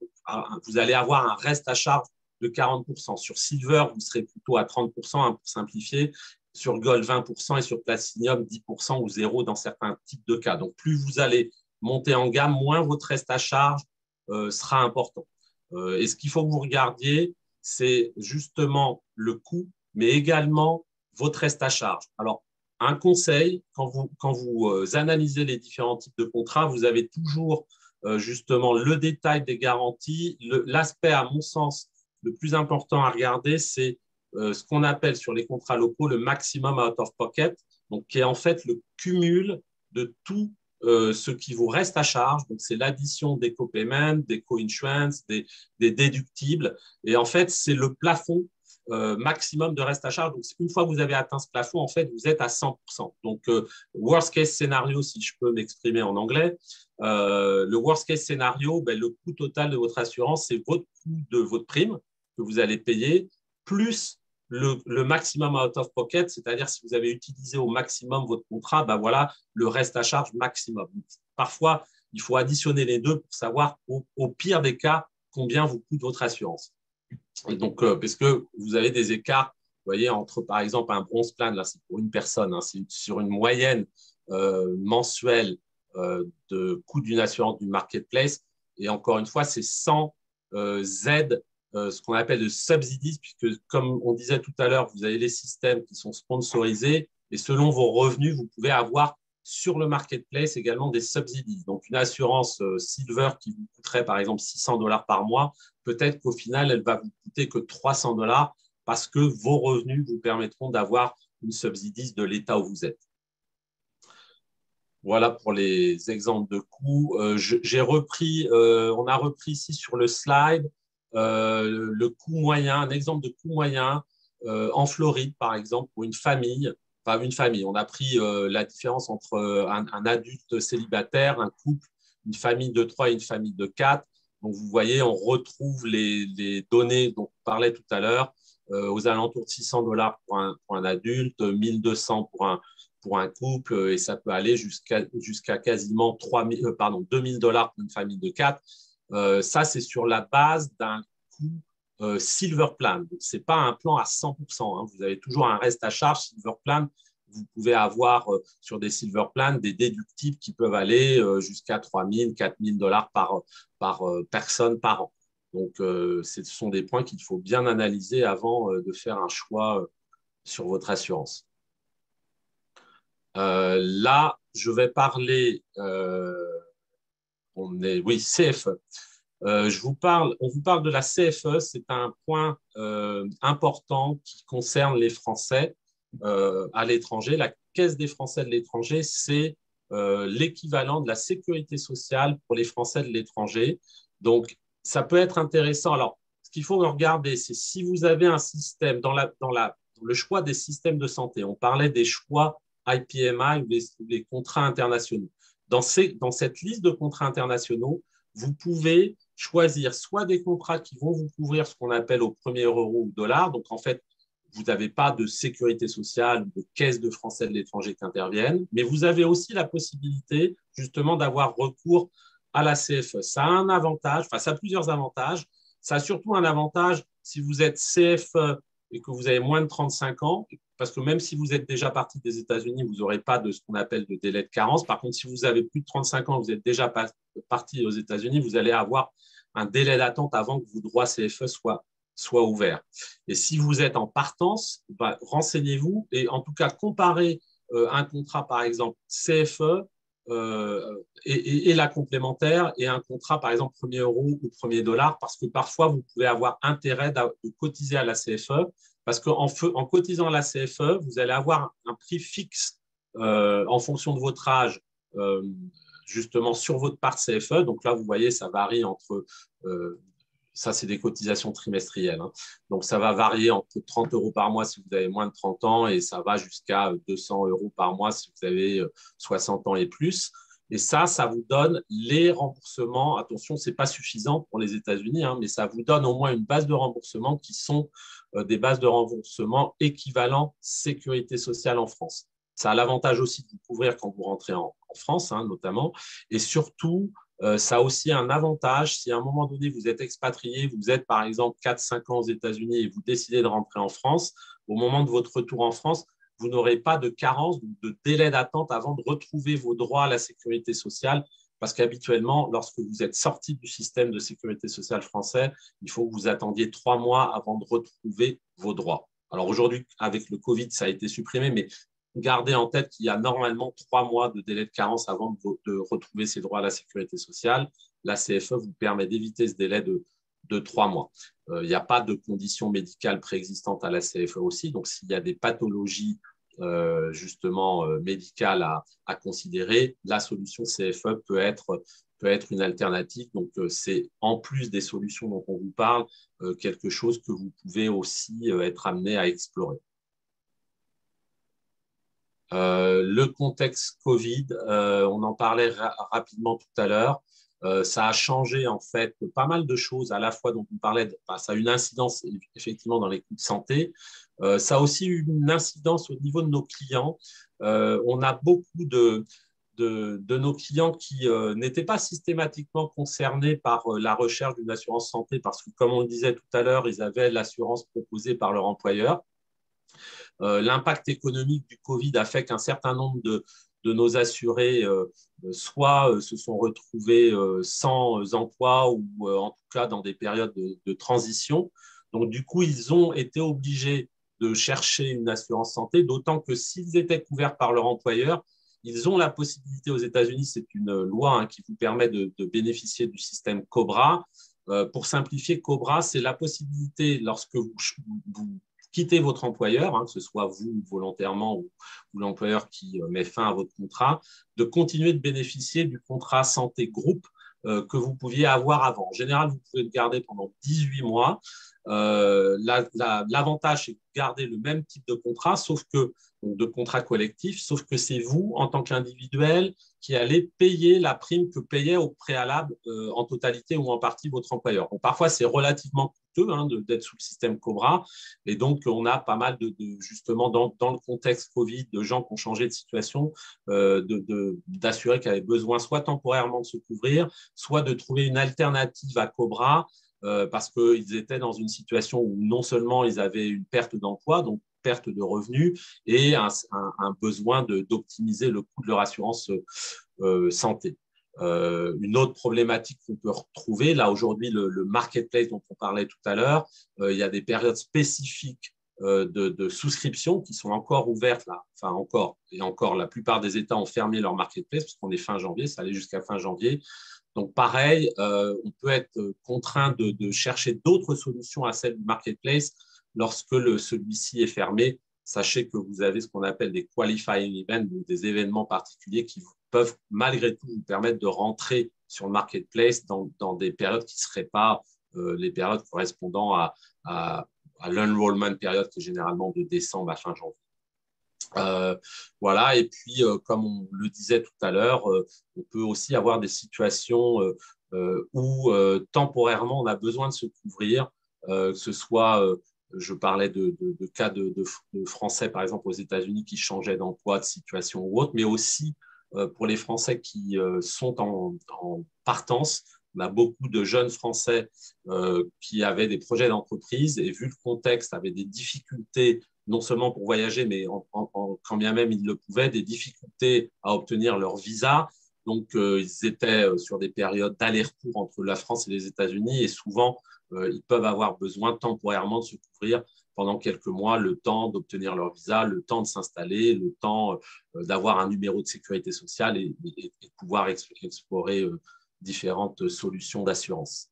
Vous allez avoir un reste à charge de 40%. Sur Silver, vous serez plutôt à 30%, hein, pour simplifier. Sur Gold, 20% et sur Platinum, 10% ou 0 dans certains types de cas. Donc, plus vous allez monter en gamme, moins votre reste à charge sera important. Et ce qu'il faut que vous regardiez, c'est justement le coût, mais également votre reste à charge. Alors, un conseil, quand vous analysez les différents types de contrats, vous avez toujours justement le détail des garanties. L'aspect, à mon sens, le plus important à regarder, c'est ce qu'on appelle sur les contrats locaux le maximum out of pocket, donc qui est en fait le cumul de tout ce qui vous reste à charge. Donc, c'est l'addition des co-payments, des co-insurance, des déductibles. Et en fait, c'est le plafond maximum de reste à charge. Donc, une fois que vous avez atteint ce plafond, en fait, vous êtes à 100%. Donc, worst case scénario, si je peux m'exprimer en anglais, le worst case scénario, le coût total de votre assurance, c'est votre coût de votre prime que vous allez payer, plus le maximum out of pocket, c'est-à-dire si vous avez utilisé au maximum votre contrat, voilà le reste à charge maximum. Parfois, il faut additionner les deux pour savoir, au pire des cas, combien vous coûte votre assurance. Et donc, parce que vous avez des écarts, vous voyez, entre par exemple un bronze plan, là c'est pour une personne, hein, c'est sur une moyenne mensuelle de coût d'une assurance du marketplace. Et encore une fois, c'est sans aide, ce qu'on appelle de subsidies, puisque comme on disait tout à l'heure, vous avez les systèmes qui sont sponsorisés et selon vos revenus, vous pouvez avoir sur le marketplace également des subsidies. Donc, une assurance Silver qui vous coûterait par exemple $600 par mois, peut-être qu'au final, elle va vous coûter que $300 parce que vos revenus vous permettront d'avoir une subsidie de l'État où vous êtes. Voilà pour les exemples de coûts. On a repris ici sur le slide le coût moyen, un exemple de coût moyen en Floride, par exemple, pour une famille. Enfin, une famille. On a pris la différence entre un adulte célibataire, un couple, une famille de 3 et une famille de 4. Donc, vous voyez, on retrouve les données dont on parlait tout à l'heure, aux alentours de $600 pour un adulte, 1 200 pour un couple et ça peut aller jusqu'à quasiment 2 000 $ pour une famille de 4. Ça, c'est sur la base d'un coût Silver Plan. Ce n'est pas un plan à 100%. Hein. Vous avez toujours un reste à charge Silver Plan. Vous pouvez avoir sur des Silver Plans des déductibles qui peuvent aller jusqu'à 3 000, 4 000 $ par personne par an. Donc, ce sont des points qu'il faut bien analyser avant de faire un choix sur votre assurance. Là, je vais parler, CFE. On vous parle de la CFE, c'est un point important qui concerne les Français à l'étranger. La Caisse des Français de l'étranger, c'est l'équivalent de la sécurité sociale pour les Français de l'étranger. Donc, ça peut être intéressant. Alors, ce qu'il faut regarder, c'est si vous avez un système dans le choix des systèmes de santé. On parlait des choix IPMI ou les contrats internationaux. Dans cette liste de contrats internationaux, vous pouvez choisir soit des contrats qui vont vous couvrir ce qu'on appelle au premier euro ou dollar. Donc, en fait, vous n'avez pas de sécurité sociale ou de caisse de Français de l'étranger qui interviennent, mais vous avez aussi la possibilité justement d'avoir recours à la CFE. Ça a un avantage, enfin, ça a plusieurs avantages. Ça a surtout un avantage si vous êtes CFE et que vous avez moins de 35 ans, parce que même si vous êtes déjà parti des États-Unis, vous n'aurez pas de ce qu'on appelle de délai de carence. Par contre, si vous avez plus de 35 ans, vous êtes déjà parti aux États-Unis, vous allez avoir un délai d'attente avant que vos droits CFE soient ouverts. Et si vous êtes en partance, renseignez-vous et en tout cas comparez un contrat, par exemple, CFE et la complémentaire et un contrat, par exemple, premier euro ou premier dollar, parce que parfois, vous pouvez avoir intérêt de cotiser à la CFE, parce qu'en cotisant à la CFE, vous allez avoir un prix fixe en fonction de votre âge, justement, sur votre part CFE. Donc là, vous voyez, ça varie entre... ça, c'est des cotisations trimestrielles. Hein. Donc, ça va varier entre 30 € par mois si vous avez moins de 30 ans et ça va jusqu'à 200 € par mois si vous avez 60 ans et plus. Et ça vous donne les remboursements. Attention, ce n'est pas suffisant pour les États-Unis, hein, mais ça vous donne au moins une base de remboursement qui sont des bases de remboursement équivalent sécurité sociale en France. Ça a l'avantage aussi de vous couvrir quand vous rentrez en France, hein, notamment. Et surtout, ça a aussi un avantage si à un moment donné, vous êtes expatrié, vous êtes par exemple 4-5 ans aux États-Unis et vous décidez de rentrer en France, au moment de votre retour en France, vous n'aurez pas de carence, de délai d'attente avant de retrouver vos droits à la sécurité sociale. Parce qu'habituellement, lorsque vous êtes sorti du système de sécurité sociale français, il faut que vous attendiez 3 mois avant de retrouver vos droits. Alors aujourd'hui, avec le Covid, ça a été supprimé, mais gardez en tête qu'il y a normalement 3 mois de délai de carence avant de retrouver ses droits à la sécurité sociale. La CFE vous permet d'éviter ce délai de 3 mois. Il n'y a pas de conditions médicales préexistantes à la CFE aussi. Donc, s'il y a des pathologies justement médicales à considérer, la solution CFE peut être une alternative. Donc, c'est en plus des solutions dont on vous parle, quelque chose que vous pouvez aussi être amené à explorer. Le contexte Covid, on en parlait rapidement tout à l'heure. Ça a changé en fait pas mal de choses à la fois dont on parlait, ça a une incidence effectivement dans les coûts de santé. Ça a aussi eu une incidence au niveau de nos clients. On a beaucoup de nos clients qui n'étaient pas systématiquement concernés par la recherche d'une assurance santé parce que, comme on le disait tout à l'heure, ils avaient l'assurance proposée par leur employeur. L'impact économique du Covid a fait qu'un certain nombre de nos assurés soit se sont retrouvés sans emploi ou en tout cas dans des périodes de transition. Donc, du coup, ils ont été obligés de chercher une assurance santé, d'autant que s'ils étaient couverts par leur employeur, ils ont la possibilité aux États-Unis, c'est une loi qui vous permet de bénéficier du système COBRA. Pour simplifier, COBRA, c'est la possibilité, lorsque vous quittez votre employeur, que ce soit vous volontairement ou l'employeur qui met fin à votre contrat, de continuer de bénéficier du contrat santé groupe que vous pouviez avoir avant. En général, vous pouvez le garder pendant 18 mois. L'avantage, c'est de garder le même type de contrat, donc de contrat collectif, sauf que c'est vous, en tant qu'individuel, qui allez payer la prime que payait au préalable en totalité ou en partie votre employeur. Donc, parfois, c'est relativement coûteux d'être sous le système Cobra. Et donc, on a pas mal justement, dans le contexte Covid, de gens qui ont changé de situation, d'assurer qu'ils avaient besoin soit temporairement de se couvrir, soit de trouver une alternative à Cobra, parce qu'ils étaient dans une situation où non seulement ils avaient une perte d'emploi, donc perte de revenus, et un besoin d'optimiser le coût de leur assurance santé. Une autre problématique qu'on peut retrouver, là aujourd'hui, le marketplace dont on parlait tout à l'heure, il y a des périodes spécifiques de souscription qui sont encore ouvertes là. Enfin, encore, la plupart des États ont fermé leur marketplace parce qu'on est fin janvier, ça allait jusqu'à fin janvier. Donc, pareil, on peut être contraint de chercher d'autres solutions à celle du marketplace lorsque celui-ci est fermé. Sachez que vous avez ce qu'on appelle des qualifying events, donc des événements particuliers qui peuvent malgré tout vous permettre de rentrer sur le marketplace dans des périodes qui ne seraient pas les périodes correspondant à l'enrollment période qui est généralement de décembre à fin janvier. Voilà, et puis comme on le disait tout à l'heure, on peut aussi avoir des situations où temporairement on a besoin de se couvrir, que ce soit, je parlais de cas de Français par exemple aux États-Unis qui changeaient d'emploi, de situation ou autre, mais aussi pour les Français qui sont en partance. On a beaucoup de jeunes Français qui avaient des projets d'entreprise et vu le contexte, avaient des difficultés non seulement pour voyager, mais quand bien même ils le pouvaient, des difficultés à obtenir leur visa. Donc, ils étaient sur des périodes d'aller-retour entre la France et les États-Unis et souvent, ils peuvent avoir besoin temporairement de se couvrir pendant quelques mois, le temps d'obtenir leur visa, le temps de s'installer, le temps d'avoir un numéro de sécurité sociale et de pouvoir explorer différentes solutions d'assurance.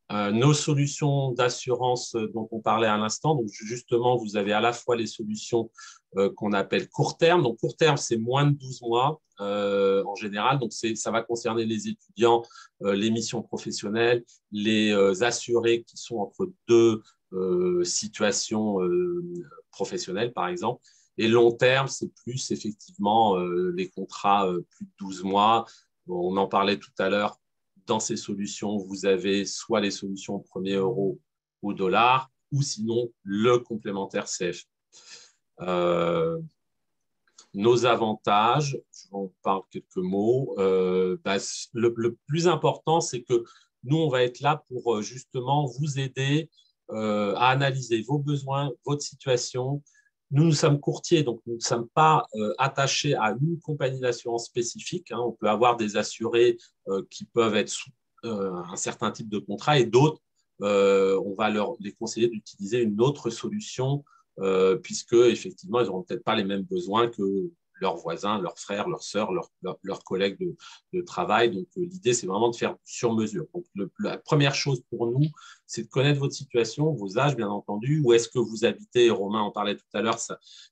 Nos solutions d'assurance dont on parlait à l'instant, donc justement, vous avez à la fois les solutions qu'on appelle court terme. Donc, court terme, c'est moins de 12 mois en général. Donc, ça va concerner les étudiants, les missions professionnelles, les assurés qui sont entre deux situations professionnelles, par exemple. Et long terme, c'est plus effectivement les contrats plus de 12 mois. Bon, on en parlait tout à l'heure. Dans ces solutions, vous avez soit les solutions au premier euro au dollar ou sinon le complémentaire CF. Nos avantages, je vous en parle quelques mots. Le plus important, c'est que nous, on va être là pour justement vous aider à analyser vos besoins, votre situation. Nous sommes courtiers, donc nous ne sommes pas attachés à une compagnie d'assurance spécifique. On peut avoir des assurés qui peuvent être sous un certain type de contrat et d'autres, on va les conseiller d'utiliser une autre solution puisque effectivement, ils n'auront peut-être pas les mêmes besoins que leurs voisins, leurs frères, leurs sœurs, leurs collègues de travail. Donc, l'idée, c'est vraiment de faire sur mesure. Donc, la première chose pour nous, c'est de connaître votre situation, vos âges, bien entendu. Où est-ce que vous habitez? Romain en parlait tout à l'heure.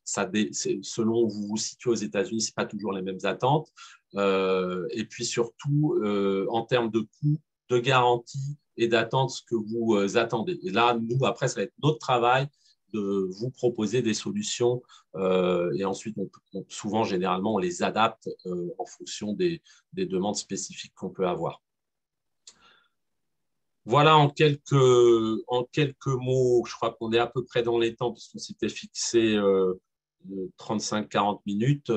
Selon où vous vous situez aux États-Unis, ce n'est pas toujours les mêmes attentes. Et puis, surtout, en termes de coûts, de garantie et d'attente, ce que vous attendez. Et là, nous, après, ça va être notre travail de vous proposer des solutions et ensuite, souvent, généralement, on les adapte en fonction des demandes spécifiques qu'on peut avoir. Voilà en quelques mots, je crois qu'on est à peu près dans les temps parce qu'on s'était fixé 35-40 minutes.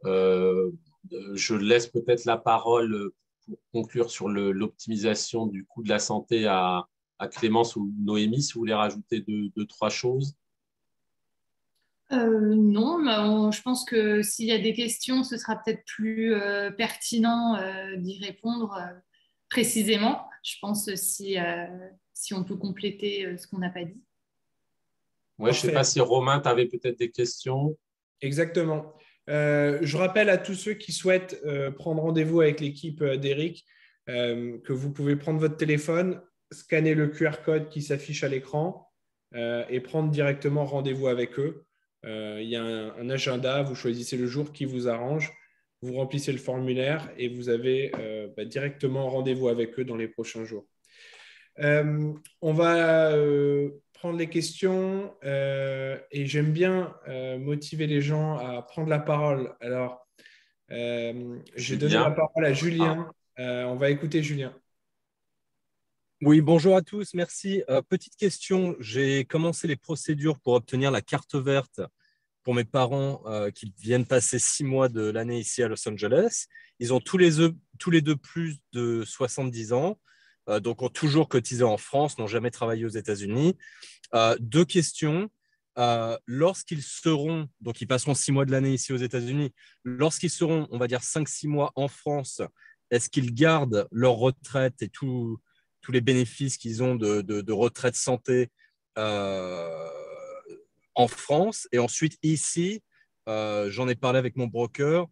Je laisse peut-être la parole pour conclure sur l'optimisation du coût de la santé à Clémence ou Noémie, si vous voulez rajouter deux, trois choses. Non, mais je pense que s'il y a des questions, ce sera peut-être plus pertinent d'y répondre précisément. Je pense si on peut compléter ce qu'on n'a pas dit. Ouais, je ne sais pas si Romain, tu avais peut-être des questions. Exactement. Je rappelle à tous ceux qui souhaitent prendre rendez-vous avec l'équipe d'Eric que vous pouvez prendre votre téléphone, scanner le QR code qui s'affiche à l'écran et prendre directement rendez-vous avec eux. Il y a un agenda, vous choisissez le jour qui vous arrange. vous remplissez le formulaire et vous avez directement rendez-vous avec eux dans les prochains jours. On va prendre les questions et j'aime bien motiver les gens à prendre la parole. Alors, j'ai donné la parole à Julien. On va écouter Julien. Oui, bonjour à tous, merci. Petite question, j'ai commencé les procédures pour obtenir la carte verte pour mes parents qui viennent passer 6 mois de l'année ici à Los Angeles. Ils ont tous les deux plus de 70 ans, donc ont toujours cotisé en France, n'ont jamais travaillé aux États-Unis. 2 questions. Lorsqu'ils seront, donc ils passeront 6 mois de l'année ici aux États-Unis, lorsqu'ils seront, on va dire 5-6 mois en France, est-ce qu'ils gardent leur retraite et tous les bénéfices qu'ils ont de retraite santé en France? Et ensuite, ici, j'en ai parlé avec mon broker,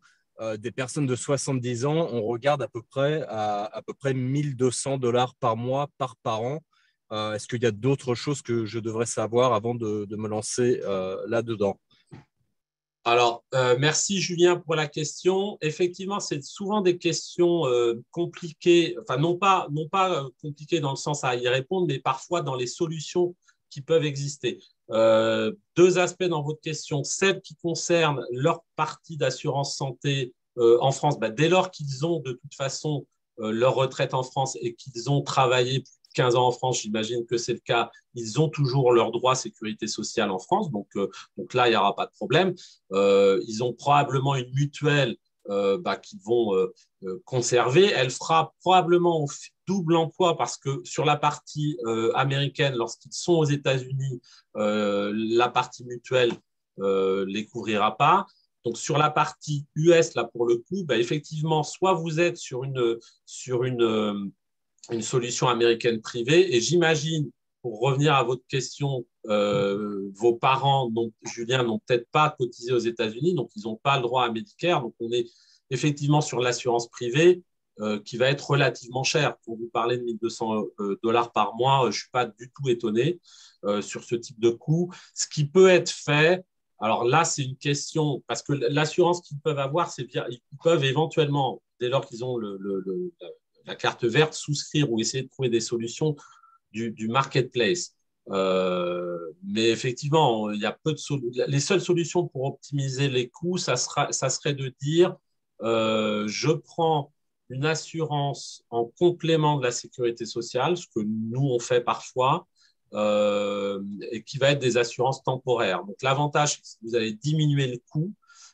des personnes de 70 ans, on regarde à peu près 1 200 $ par mois par parent. Est-ce qu'il y a d'autres choses que je devrais savoir avant de me lancer là-dedans? Alors, merci Julien pour la question. Effectivement, c'est souvent des questions compliquées, enfin non pas compliquées dans le sens à y répondre, mais parfois dans les solutions qui peuvent exister. 2 aspects dans votre question. Celle qui concerne leur partie d'assurance santé en France, dès lors qu'ils ont de toute façon leur retraite en France et qu'ils ont travaillé plus de 15 ans en France, j'imagine que c'est le cas, ils ont toujours leur droit à sécurité sociale en France, donc là, il n'y aura pas de problème. Ils ont probablement une mutuelle qu'ils vont conserver. Elle fera probablement double emploi parce que sur la partie américaine, lorsqu'ils sont aux États-Unis, la partie mutuelle les couvrira pas. Donc sur la partie US, là pour le coup, effectivement, soit vous êtes sur une solution américaine privée, et j'imagine, pour revenir à votre question, vos parents, Julien, n'ont peut-être pas cotisé aux États-Unis, donc ils n'ont pas le droit à Medicare. Donc on est effectivement sur l'assurance privée qui va être relativement chère. Pour vous parler de 1 200 $ par mois, je ne suis pas du tout étonné sur ce type de coût. Ce qui peut être fait, alors là, c'est une question, parce que l'assurance qu'ils peuvent avoir, c'est bien, ils peuvent éventuellement, dès lors qu'ils ont la carte verte, souscrire ou essayer de trouver des solutions du marketplace. Mais effectivement, il y a peu de les seules solutions pour optimiser les coûts, ça serait de dire je prends une assurance en complément de la sécurité sociale, ce que nous on fait parfois, et qui va être des assurances temporaires. Donc l'avantage, c'est que vous allez diminuer le coût,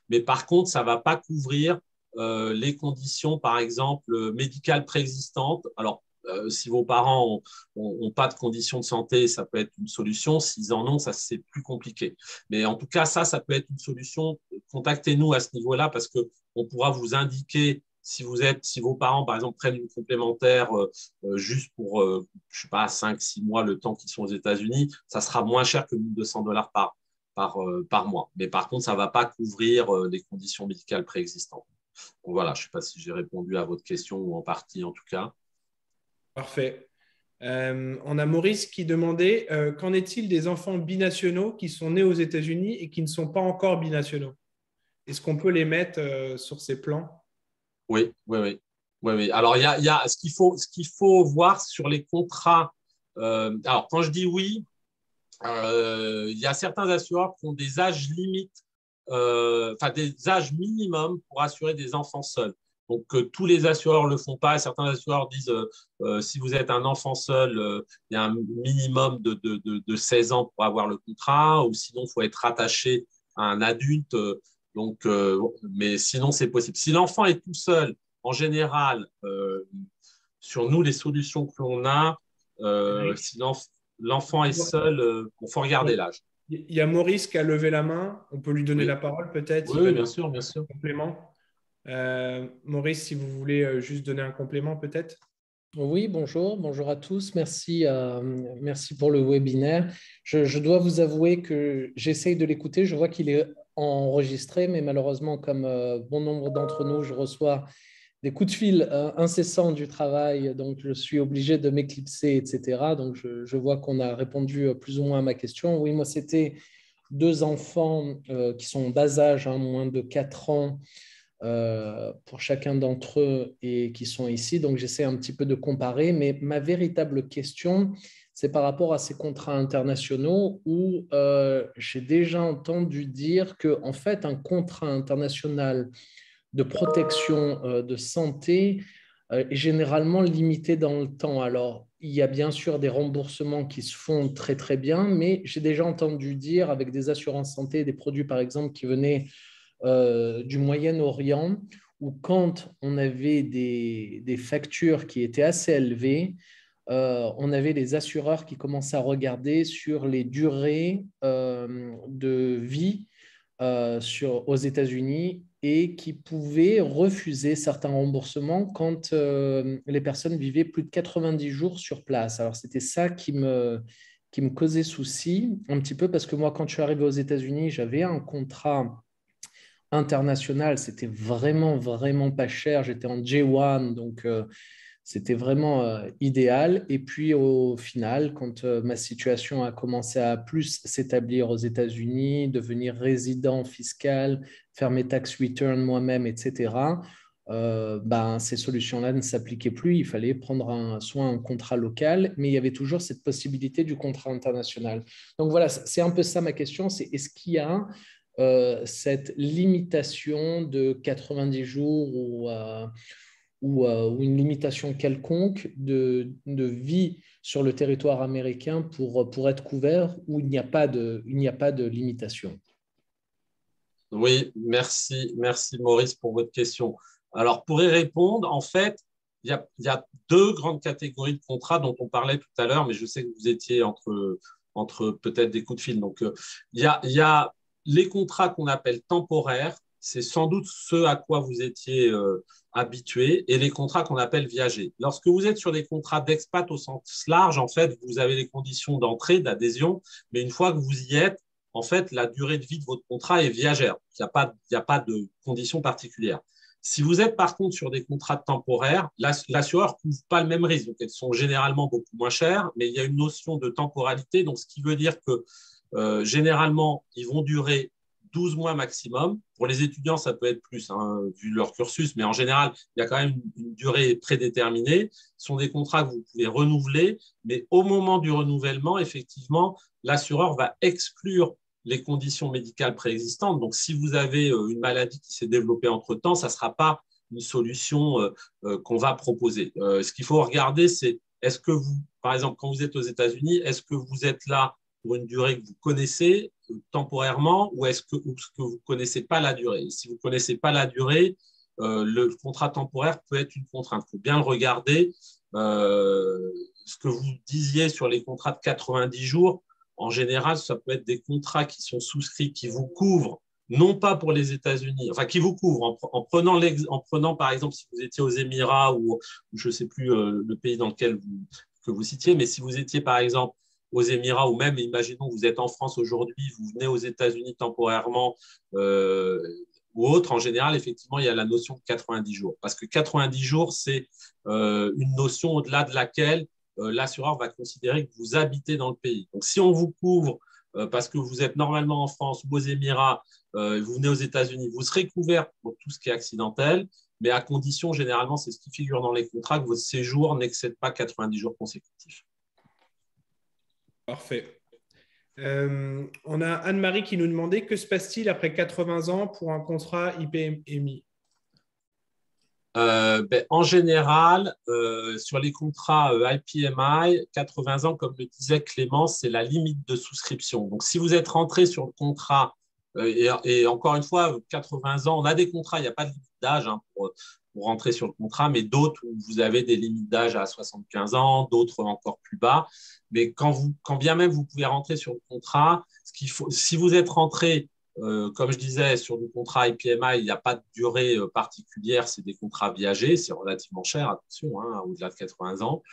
mais par contre, ça ne va pas couvrir les conditions, par exemple, médicales préexistantes. Alors, si vos parents n'ont pas de conditions de santé, ça peut être une solution. S'ils en ont, ça c'est plus compliqué. Mais en tout cas, ça peut être une solution. Contactez-nous à ce niveau-là parce qu'on pourra vous indiquer si vos parents, par exemple, prennent une complémentaire juste pour, je sais pas, 5-6 mois, le temps qu'ils sont aux États-Unis, ça sera moins cher que 1 200 $ par mois. Mais par contre, ça ne va pas couvrir les conditions médicales préexistantes. Donc voilà, je ne sais pas si j'ai répondu à votre question ou en partie en tout cas. Parfait. On a Maurice qui demandait qu'en est-il des enfants binationaux qui sont nés aux États-Unis et qui ne sont pas encore binationaux? Est-ce qu'on peut les mettre sur ces plans? Oui. Alors, il y a ce qu'il faut voir sur les contrats. Alors, quand je dis oui, il y a certains assureurs qui ont des âges limites, des âges minimums pour assurer des enfants seuls. Donc, tous les assureurs ne le font pas. Certains assureurs disent si vous êtes un enfant seul, il y a un minimum de 16 ans pour avoir le contrat, ou sinon, il faut être rattaché à un adulte. Mais sinon, c'est possible. Si l'enfant est tout seul, en général, sur nous, les solutions que l'on a, si l'enfant est seul, il faut regarder l'âge. Il y a Maurice qui a levé la main. On peut lui donner la parole peut-être. Oui, bien sûr. Complément. Maurice, si vous voulez juste donner un complément peut-être. Oui, bonjour à tous. Merci pour le webinaire. Je dois vous avouer que j'essaye de l'écouter. Je vois qu'il est enregistré, mais malheureusement, comme bon nombre d'entre nous, je reçois des coups de fil incessants du travail, donc je suis obligé de m'éclipser, etc. Donc, je vois qu'on a répondu plus ou moins à ma question. Oui, moi, c'était 2 enfants qui sont bas âge, moins de 4 ans, pour chacun d'entre eux et qui sont ici. Donc, j'essaie un petit peu de comparer. Mais ma véritable question, c'est par rapport à ces contrats internationaux où j'ai déjà entendu dire que, en fait, un contrat international de protection de santé est généralement limité dans le temps. Alors, il y a bien sûr des remboursements qui se font très, très bien, mais j'ai déjà entendu dire avec des assurances santé, des produits, par exemple, qui venaient du Moyen-Orient, où quand on avait des factures qui étaient assez élevées, on avait les assureurs qui commençaient à regarder sur les durées de vie aux États-Unis et qui pouvaient refuser certains remboursements quand les personnes vivaient plus de 90 jours sur place. Alors, c'était ça qui me causait souci un petit peu parce que moi, quand je suis arrivé aux États-Unis, j'avais un contrat international. C'était vraiment, vraiment pas cher. J'étais en J1, donc c'était vraiment idéal. Et puis au final, quand ma situation a commencé à plus s'établir aux États-Unis, devenir résident fiscal, faire mes tax returns moi-même, etc., ces solutions-là ne s'appliquaient plus. Il fallait prendre soit un contrat local, mais il y avait toujours cette possibilité du contrat international. Donc voilà, c'est un peu ça ma question, c'est est-ce qu'il y a cette limitation de 90 jours ou une limitation quelconque de vie sur le territoire américain pour être couvert où il n'y a pas de limitation. Oui, merci Maurice pour votre question. Alors, pour y répondre, en fait, il y a deux grandes catégories de contrats dont on parlait tout à l'heure, mais je sais que vous étiez entre peut-être des coups de fil. Donc, il y a les contrats qu'on appelle temporaires, c'est sans doute ce à quoi vous étiez habitué, et les contrats qu'on appelle viagers. Lorsque vous êtes sur des contrats d'expat au sens large, en fait, vous avez les conditions d'entrée, d'adhésion, mais une fois que vous y êtes, en fait, la durée de vie de votre contrat est viagère. Il n'y a pas de conditions particulières. Si vous êtes par contre sur des contrats temporaires, l'assureur ne couvre pas le même risque. Donc, elles sont généralement beaucoup moins chères, mais il y a une notion de temporalité. Donc, ce qui veut dire que généralement, ils vont durer 12 mois maximum. Pour les étudiants, ça peut être plus, hein, vu leur cursus, mais en général, il y a quand même une durée prédéterminée. Ce sont des contrats que vous pouvez renouveler, mais au moment du renouvellement, effectivement, l'assureur va exclure les conditions médicales préexistantes. Donc, si vous avez une maladie qui s'est développée entre-temps, ça ne sera pas une solution qu'on va proposer. Ce qu'il faut regarder, c'est est-ce que vous, par exemple, quand vous êtes aux États-Unis, est-ce que vous êtes là pour une durée que vous connaissez temporairement ou est-ce que vous ne connaissez pas la durée? Et si vous ne connaissez pas la durée, le contrat temporaire peut être une contrainte. Il faut bien le regarder. Ce que vous disiez sur les contrats de 90 jours, en général, ça peut être des contrats qui sont souscrits, qui vous couvrent, non pas pour les États-Unis, enfin qui vous couvrent en prenant, par exemple, si vous étiez aux Émirats ou je ne sais plus le pays dans lequel que vous citiez, mais si vous étiez, par exemple, aux Émirats ou même, imaginons, vous êtes en France aujourd'hui, vous venez aux États-Unis temporairement ou autre, en général, effectivement, il y a la notion de 90 jours. Parce que 90 jours, c'est une notion au-delà de laquelle l'assureur va considérer que vous habitez dans le pays. Donc, si on vous couvre parce que vous êtes normalement en France ou aux Émirats, vous venez aux États-Unis, vous serez couvert pour tout ce qui est accidentel, mais à condition, généralement, c'est ce qui figure dans les contrats, que votre séjour n'excède pas 90 jours consécutifs. Parfait. On a Anne-Marie qui nous demandait que se passe-t-il après 80 ans pour un contrat IPMI? En général, sur les contrats IPMI, 80 ans, comme le disait Clément, c'est la limite de souscription. Donc, si vous êtes rentré sur le contrat, et encore une fois, 80 ans, on a des contrats, il n'y a pas de limite d'âge pour rentrer sur le contrat, mais d'autres où vous avez des limites d'âge à 75 ans, d'autres encore plus bas. Mais quand bien même vous pouvez rentrer sur le contrat, si vous êtes rentré comme je disais, sur le contrat IPMI, il n'y a pas de durée particulière, c'est des contrats viagers, c'est relativement cher, attention, hein, au-delà de 80 ans.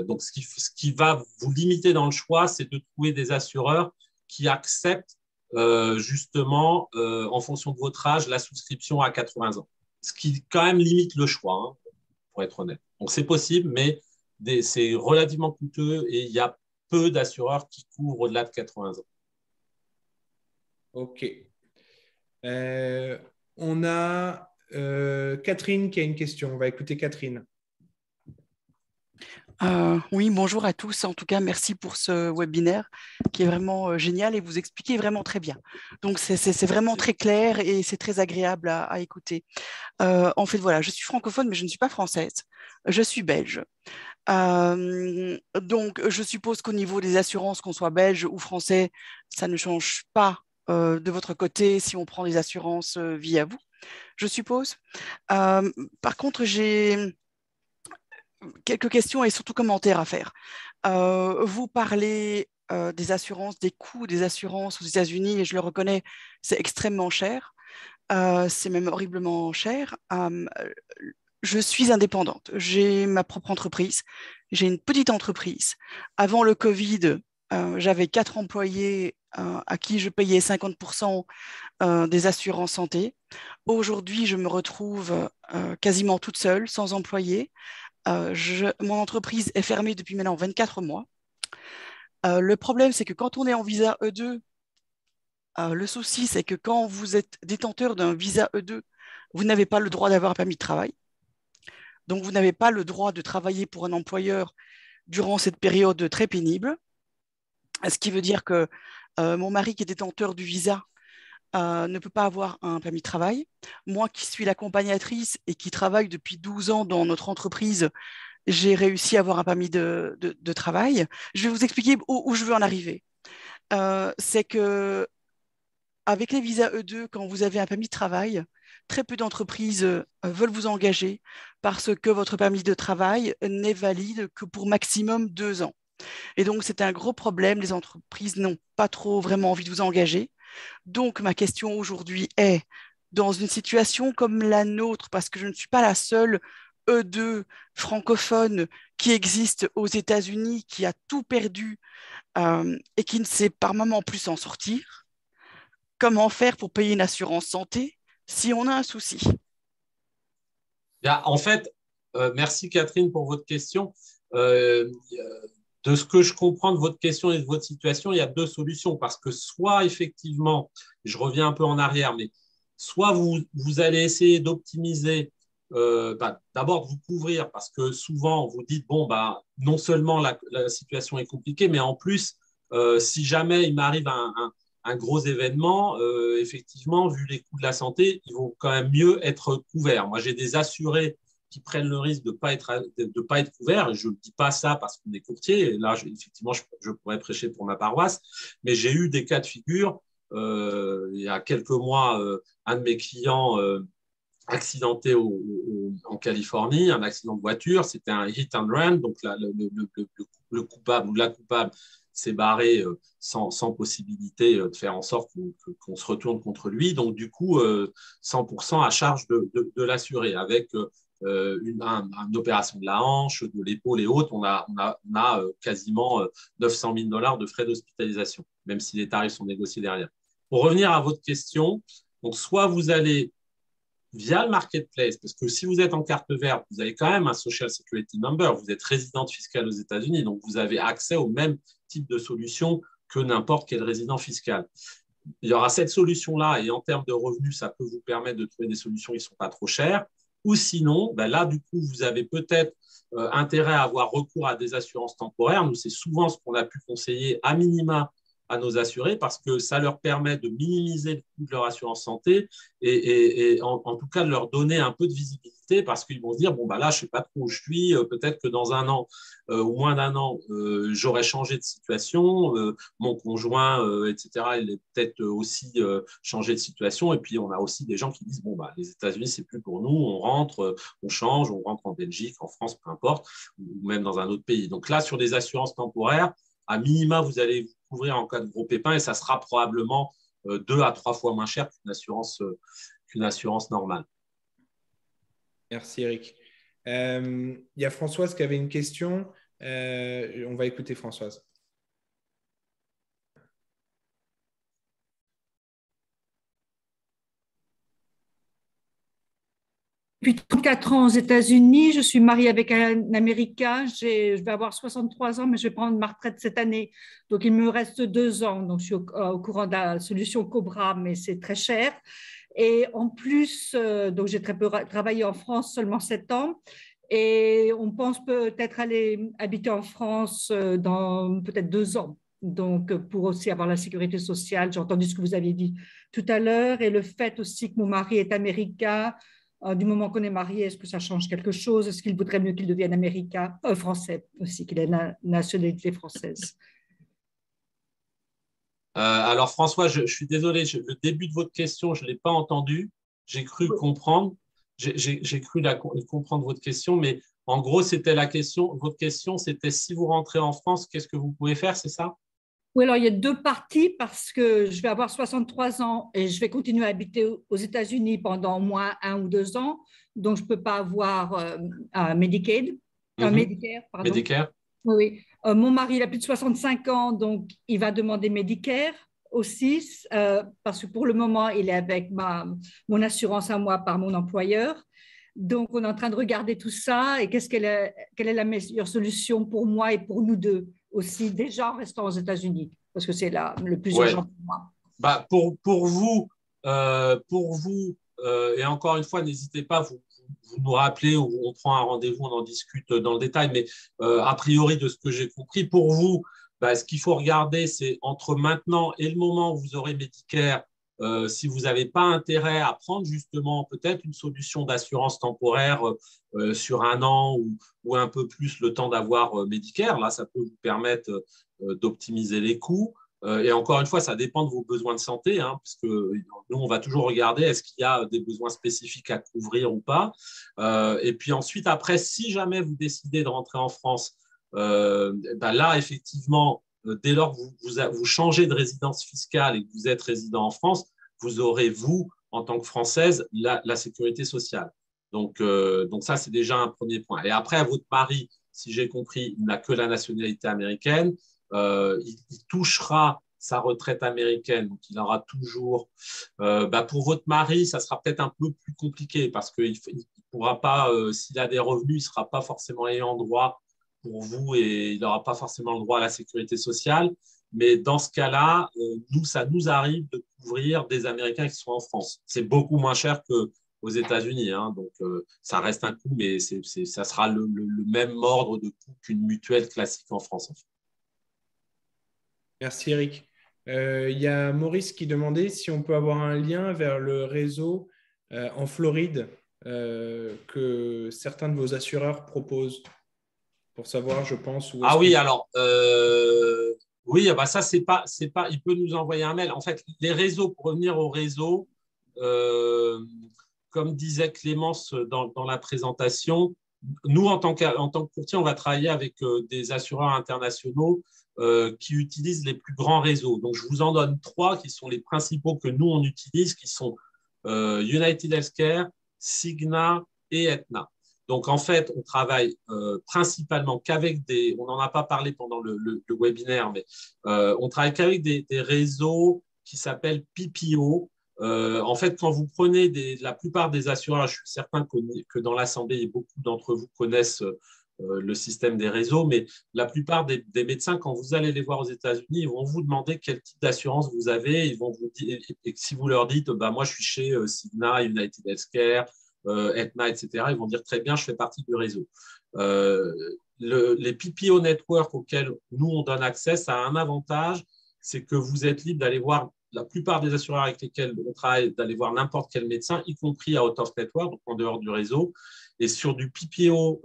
Donc, ce qui va vous limiter dans le choix, c'est de trouver des assureurs qui acceptent justement, en fonction de votre âge, la souscription à 80 ans. Ce qui quand même limite le choix, hein, pour être honnête. Donc, c'est possible, mais c'est relativement coûteux et il y a peu d'assureurs qui couvrent au-delà de 80 ans. OK. On a Catherine qui a une question. On va écouter Catherine. Oui, bonjour à tous. En tout cas, merci pour ce webinaire qui est vraiment génial et vous expliquez vraiment très bien. Donc, c'est vraiment très clair et c'est très agréable à écouter. En fait, voilà, je suis francophone, mais je ne suis pas française. Je suis belge. Donc, je suppose qu'au niveau des assurances, qu'on soit belge ou français, ça ne change pas de votre côté si on prend des assurances vie à vous, je suppose. Par contre, j'ai quelques questions et surtout commentaires à faire. Vous parlez des assurances, des coûts des assurances aux États-Unis, et je le reconnais, c'est extrêmement cher. C'est même horriblement cher. Je suis indépendante. J'ai ma propre entreprise. J'ai une petite entreprise. Avant le Covid, j'avais 4 employés à qui je payais 50% des assurances santé. Aujourd'hui, je me retrouve quasiment toute seule, sans employés. Mon entreprise est fermée depuis maintenant 24 mois. Le problème, c'est que quand on est en visa E2, le souci, c'est que quand vous êtes détenteur d'un visa E2, vous n'avez pas le droit d'avoir un permis de travail. Donc, vous n'avez pas le droit de travailler pour un employeur durant cette période très pénible. Ce qui veut dire que mon mari, qui est détenteur du visa, ne peut pas avoir un permis de travail. Moi, qui suis l'accompagnatrice et qui travaille depuis 12 ans dans notre entreprise, j'ai réussi à avoir un permis de travail. Je vais vous expliquer où je veux en arriver. C'est que avec les visas E2, quand vous avez un permis de travail, très peu d'entreprises veulent vous engager parce que votre permis de travail n'est valide que pour maximum 2 ans. Et donc, c'est un gros problème. Les entreprises n'ont pas trop vraiment envie de vous engager. Donc, ma question aujourd'hui est, dans une situation comme la nôtre, parce que je ne suis pas la seule E2 francophone qui existe aux États-Unis, qui a tout perdu et qui ne sait par moment plus s'en sortir, comment faire pour payer une assurance santé si on a un souci? En fait, merci Catherine pour votre question. De ce que je comprends de votre question et de votre situation, il y a 2 solutions. Parce que soit, effectivement, je reviens un peu en arrière, mais soit vous allez essayer d'optimiser, d'abord de vous couvrir, parce que souvent, vous dites, bon, non seulement la situation est compliquée, mais en plus, si jamais il m'arrive un gros événement, effectivement, vu les coûts de la santé, ils vont quand même mieux être couverts. Moi, j'ai des assurés qui prennent le risque de ne pas être couverts. Et je ne dis pas ça parce qu'on est courtier. Et là, effectivement, je pourrais prêcher pour ma paroisse. Mais j'ai eu des cas de figure. Il y a quelques mois, un de mes clients accidenté en Californie, un accident de voiture. C'était un hit and run. Donc, le coupable ou la coupable s'est barré sans possibilité de faire en sorte qu'on se retourne contre lui. Donc, du coup, 100% à charge de l'assuré avec une opération de la hanche, de l'épaule et autres. On a quasiment 900 000 $ de frais d'hospitalisation, même si les tarifs sont négociés derrière. Pour revenir à votre question, donc soit vous allez via le marketplace, parce que si vous êtes en carte verte, vous avez quand même un Social Security Number, vous êtes résidente fiscale aux États-Unis, donc vous avez accès au même type de solution que n'importe quel résident fiscal. Il y aura cette solution-là, et en termes de revenus, ça peut vous permettre de trouver des solutions qui ne sont pas trop chères. Ou sinon, là, du coup, vous avez peut-être intérêt à avoir recours à des assurances temporaires. Nous, c'est souvent ce qu'on a pu conseiller à minima à nos assurés parce que ça leur permet de minimiser le coût de leur assurance santé et en tout cas de leur donner un peu de visibilité parce qu'ils vont se dire, bon, là, je ne sais pas trop où je suis, peut-être que dans 1 an ou moins d'1 an, j'aurais changé de situation, mon conjoint, etc., il est peut-être aussi changé de situation. Et puis, on a aussi des gens qui disent, bon, les États-Unis, c'est plus pour nous, on rentre, on change, on rentre en Belgique, en France, peu importe, ou même dans un autre pays. Donc là, sur des assurances temporaires, à minima, vous allez vous couvrir en cas de gros pépin et ça sera probablement 2 à 3 fois moins cher qu'une assurance normale. Merci Eric. Il y a Françoise qui avait une question. On va écouter Françoise. Depuis 34 ans aux États-Unis, je suis mariée avec un Américain. Je vais avoir 63 ans, mais je vais prendre ma retraite cette année. Donc, il me reste 2 ans. Donc, je suis au courant de la solution Cobra, mais c'est très cher. Et en plus, donc j'ai très peu travaillé en France, seulement 7 ans. Et on pense peut-être aller habiter en France dans peut-être 2 ans. Donc, pour aussi avoir la sécurité sociale, j'ai entendu ce que vous aviez dit tout à l'heure, et le fait aussi que mon mari est américain, du moment qu'on est marié, est-ce que ça change quelque chose? Est-ce qu'il vaudrait mieux qu'il devienne américain, français aussi, qu'il ait la nationalité française? Alors François, je suis désolé, le début de votre question, je ne l'ai pas entendu. J'ai cru comprendre, j'ai cru comprendre votre question, mais en gros, c'était la question. Votre question, c'était si vous rentrez en France, qu'est-ce que vous pouvez faire, c'est ça? Oui, alors il y a 2 parties parce que je vais avoir 63 ans et je vais continuer à habiter aux États-Unis pendant au moins 1 ou 2 ans. Donc, je ne peux pas avoir un Medicaid, un Medicare, pardon. Medicare. Oui, oui. Mon mari, il a plus de 65 ans, donc il va demander Medicare aussi, parce que pour le moment, il est avec mon assurance à moi par mon employeur. Donc, on est en train de regarder tout ça et quelle est la meilleure solution pour moi et pour nous deux aussi, déjà en restant aux États-Unis, parce que c'est le plus Ouais. urgent pour moi. Bah, pour vous et encore une fois, n'hésitez pas, vous nous rappelez ou on prend un rendez-vous, on en discute dans le détail, mais a priori, de ce que j'ai compris, pour vous, bah, ce qu'il faut regarder, c'est entre maintenant et le moment où vous aurez Medicare, si vous n'avez pas intérêt à prendre justement peut-être une solution d'assurance temporaire sur 1 an ou un peu plus le temps d'avoir Medicare, là, ça peut vous permettre d'optimiser les coûts. Et encore une fois, ça dépend de vos besoins de santé, hein, parce que nous, on va toujours regarder est-ce qu'il y a des besoins spécifiques à couvrir ou pas. Et puis ensuite, après, si jamais vous décidez de rentrer en France, ben là, effectivement, dès lors que vous changez de résidence fiscale et que vous êtes résident en France, vous aurez, vous, en tant que Française, la sécurité sociale. Donc ça, c'est déjà un premier point. Et après, votre mari, si j'ai compris, il n'a que la nationalité américaine. Il touchera sa retraite américaine, donc il aura toujours. Pour votre mari, ça sera peut-être un peu plus compliqué parce qu'il ne pourra pas, s'il a des revenus, il ne sera pas forcément ayant droit pour vous et il n'aura pas forcément le droit à la sécurité sociale. Mais dans ce cas-là, nous, ça nous arrive de couvrir des Américains qui sont en France. C'est beaucoup moins cher qu'aux États-Unis, hein, donc ça reste un coût, mais ça sera le même ordre de coût qu'une mutuelle classique en France. En fait. Merci Eric. Il y a Maurice qui demandait si on peut avoir un lien vers le réseau en Floride que certains de vos assureurs proposent pour savoir, je pense, où est-ce oui, alors, oui, bah ça, c'est pas, il peut nous envoyer un mail. En fait, les réseaux, pour revenir au réseau, comme disait Clémence dans la présentation, nous, en tant que courtier, on va travailler avec des assureurs internationaux qui utilisent les plus grands réseaux. Donc, je vous en donne 3 qui sont les principaux que nous, on utilise, qui sont United Healthcare, Cigna et Aetna. Donc, en fait, on travaille principalement qu'avec on n'en a pas parlé pendant le webinaire, mais on travaille qu'avec des réseaux qui s'appellent PPO. En fait, quand vous prenez la plupart des assureurs, je suis certain que dans l'Assemblée, beaucoup d'entre vous connaissent le système des réseaux, mais la plupart des médecins, quand vous allez les voir aux États-Unis, ils vont vous demander quel type d'assurance vous avez. Ils vont vous dire, et si vous leur dites, moi, je suis chez Cigna, United Healthcare, Aetna, etc., ils vont dire très bien, je fais partie du réseau. Les PPO network auxquels nous, on donne accès, ça a un avantage, c'est que vous êtes libre d'aller voir la plupart des assureurs avec lesquels on travaille, d'aller voir n'importe quel médecin, y compris à out of network, donc en dehors du réseau. Et sur du PPO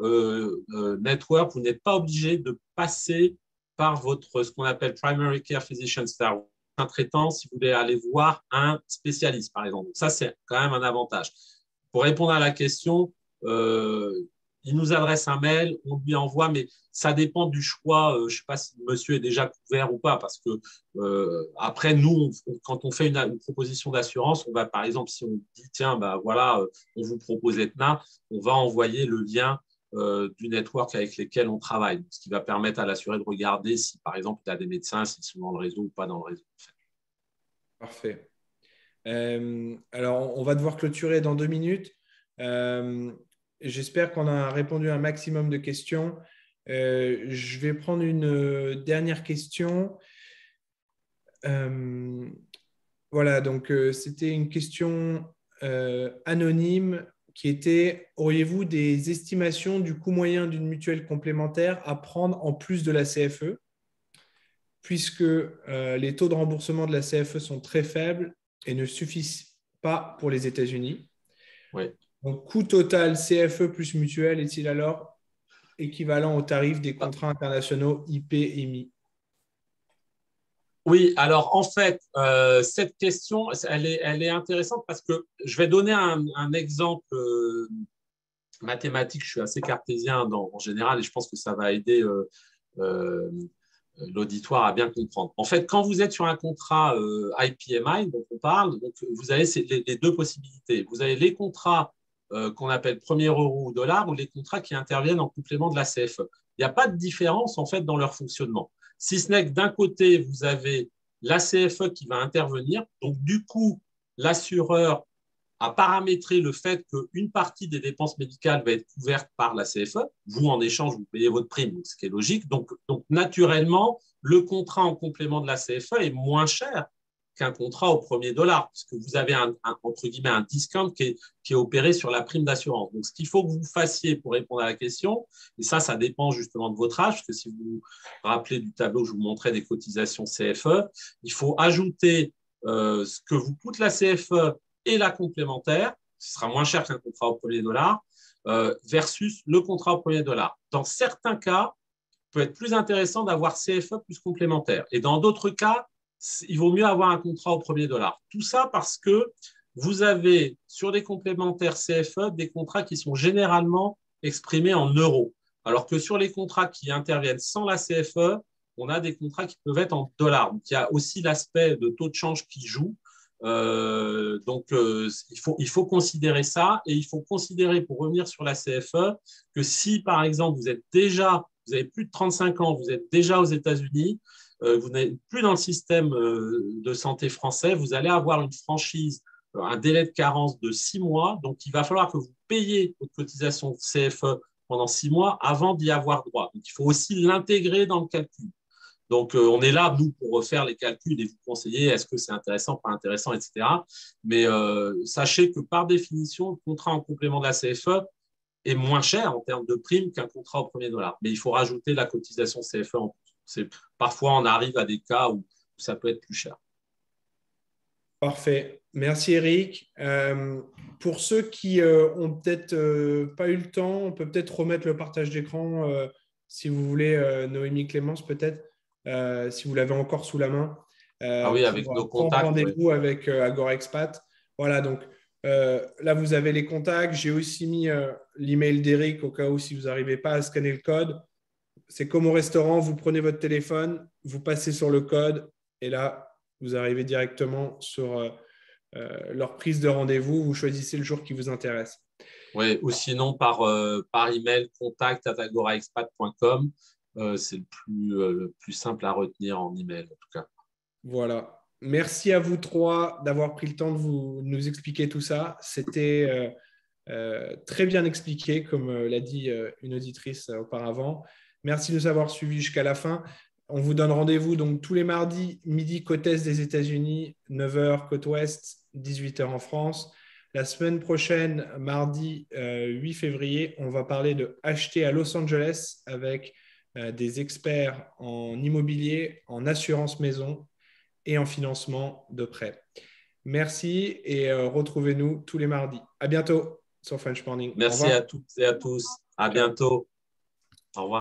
network, vous n'êtes pas obligé de passer par ce qu'on appelle primary care physician, c'est-à-dire un traitant si vous voulez aller voir un spécialiste, par exemple. Donc ça, c'est quand même un avantage. Pour répondre à la question, il nous adresse un mail, on lui envoie, mais ça dépend du choix. Je ne sais pas si le monsieur est déjà couvert ou pas, parce que après, nous, quand on fait une proposition d'assurance, on va, par exemple, si on dit, tiens, voilà, on vous propose Aetna, on va envoyer le lien du network avec lesquels on travaille, ce qui va permettre à l'assuré de regarder si, par exemple, il a des médecins, s'ils sont dans le réseau ou pas dans le réseau. En fait. Parfait. Alors, on va devoir clôturer dans 2 minutes. J'espère qu'on a répondu à un maximum de questions. Je vais prendre une dernière question. Voilà, donc c'était une question anonyme qui était: auriez-vous des estimations du coût moyen d'une mutuelle complémentaire à prendre en plus de la CFE, puisque les taux de remboursement de la CFE sont très faibles et ne suffisent pas pour les États-Unis. Oui. Donc, coût total CFE plus mutuelle est-il alors équivalent au tarif des contrats internationaux IP-EMI? Oui, alors en fait, cette question, elle est intéressante parce que je vais donner un exemple mathématique. Je suis assez cartésien en général et je pense que ça va aider l'auditoire à bien comprendre. En fait, quand vous êtes sur un contrat IPMI, dont on parle, donc vous avez les deux possibilités. Vous avez les contrats qu'on appelle premier euro ou dollar, ou les contrats qui interviennent en complément de la CFE. Il n'y a pas de différence en fait dans leur fonctionnement. Si ce n'est que d'un côté, vous avez la CFE qui va intervenir, donc du coup, l'assureur a paramétré le fait qu'une partie des dépenses médicales va être couverte par la CFE. Vous, en échange, vous payez votre prime, ce qui est logique. Donc naturellement, le contrat en complément de la CFE est moins cher qu'un contrat au premier dollar, puisque vous avez entre guillemets un discount qui est opéré sur la prime d'assurance. Donc, ce qu'il faut que vous fassiez pour répondre à la question, et ça dépend justement de votre âge, parce que si vous vous rappelez du tableau que je vous montrais des cotisations CFE, il faut ajouter ce que vous coûte la CFE et la complémentaire, ce sera moins cher qu'un contrat au premier dollar, versus le contrat au premier dollar. Dans certains cas, il peut être plus intéressant d'avoir CFE plus complémentaire. Et dans d'autres cas, il vaut mieux avoir un contrat au premier dollar. Tout ça parce que vous avez sur les complémentaires CFE des contrats qui sont généralement exprimés en euros. Alors que sur les contrats qui interviennent sans la CFE, on a des contrats qui peuvent être en dollars. Donc, il y a aussi l'aspect de taux de change qui joue. Il faut considérer ça, et il faut considérer, pour revenir sur la CFE, que si par exemple vous avez plus de 35 ans, vous êtes déjà aux États-Unis, vous n'êtes plus dans le système de santé français, vous allez avoir une franchise, un délai de carence de 6 mois, donc il va falloir que vous payiez votre cotisation CFE pendant 6 mois avant d'y avoir droit. Donc il faut aussi l'intégrer dans le calcul. Donc, on est là, nous, pour refaire les calculs et vous conseiller est-ce que c'est intéressant, pas intéressant, etc. Mais sachez que par définition, le contrat en complément de la CFE est moins cher en termes de prime qu'un contrat au premier dollar. Mais il faut rajouter la cotisation CFE en plus. Parfois, on arrive à des cas où ça peut être plus cher. Parfait. Merci, Eric. Pour ceux qui ont peut-être pas eu le temps, on peut peut-être remettre le partage d'écran, si vous voulez, Noémie Clémence, peut-être. Si vous l'avez encore sous la main, oui, avec pour nos prendre contacts. rendez-vous avec Agora Expat. Voilà, donc là, vous avez les contacts. J'ai aussi mis l'email d'Eric au cas où, si vous n'arrivez pas à scanner le code. C'est comme au restaurant, vous prenez votre téléphone, vous passez sur le code et là, vous arrivez directement sur leur prise de rendez-vous. Vous choisissez le jour qui vous intéresse. Oui, ou sinon par email, contact@agoraexpat.com. C'est le plus simple à retenir en email, en tout cas. Voilà. Merci à vous trois d'avoir pris le temps de nous expliquer tout ça. C'était très bien expliqué, comme l'a dit une auditrice auparavant. Merci de nous avoir suivis jusqu'à la fin. On vous donne rendez-vous donc tous les mardis, midi côte est des États-Unis, 9h côte ouest, 18h en France. La semaine prochaine, mardi 8 février, on va parler de acheter à Los Angeles avec des experts en immobilier, en assurance maison et en financement de prêt. Merci et retrouvez-nous tous les mardis. À bientôt sur French Morning. Merci à toutes et à tous. À bientôt. Au revoir.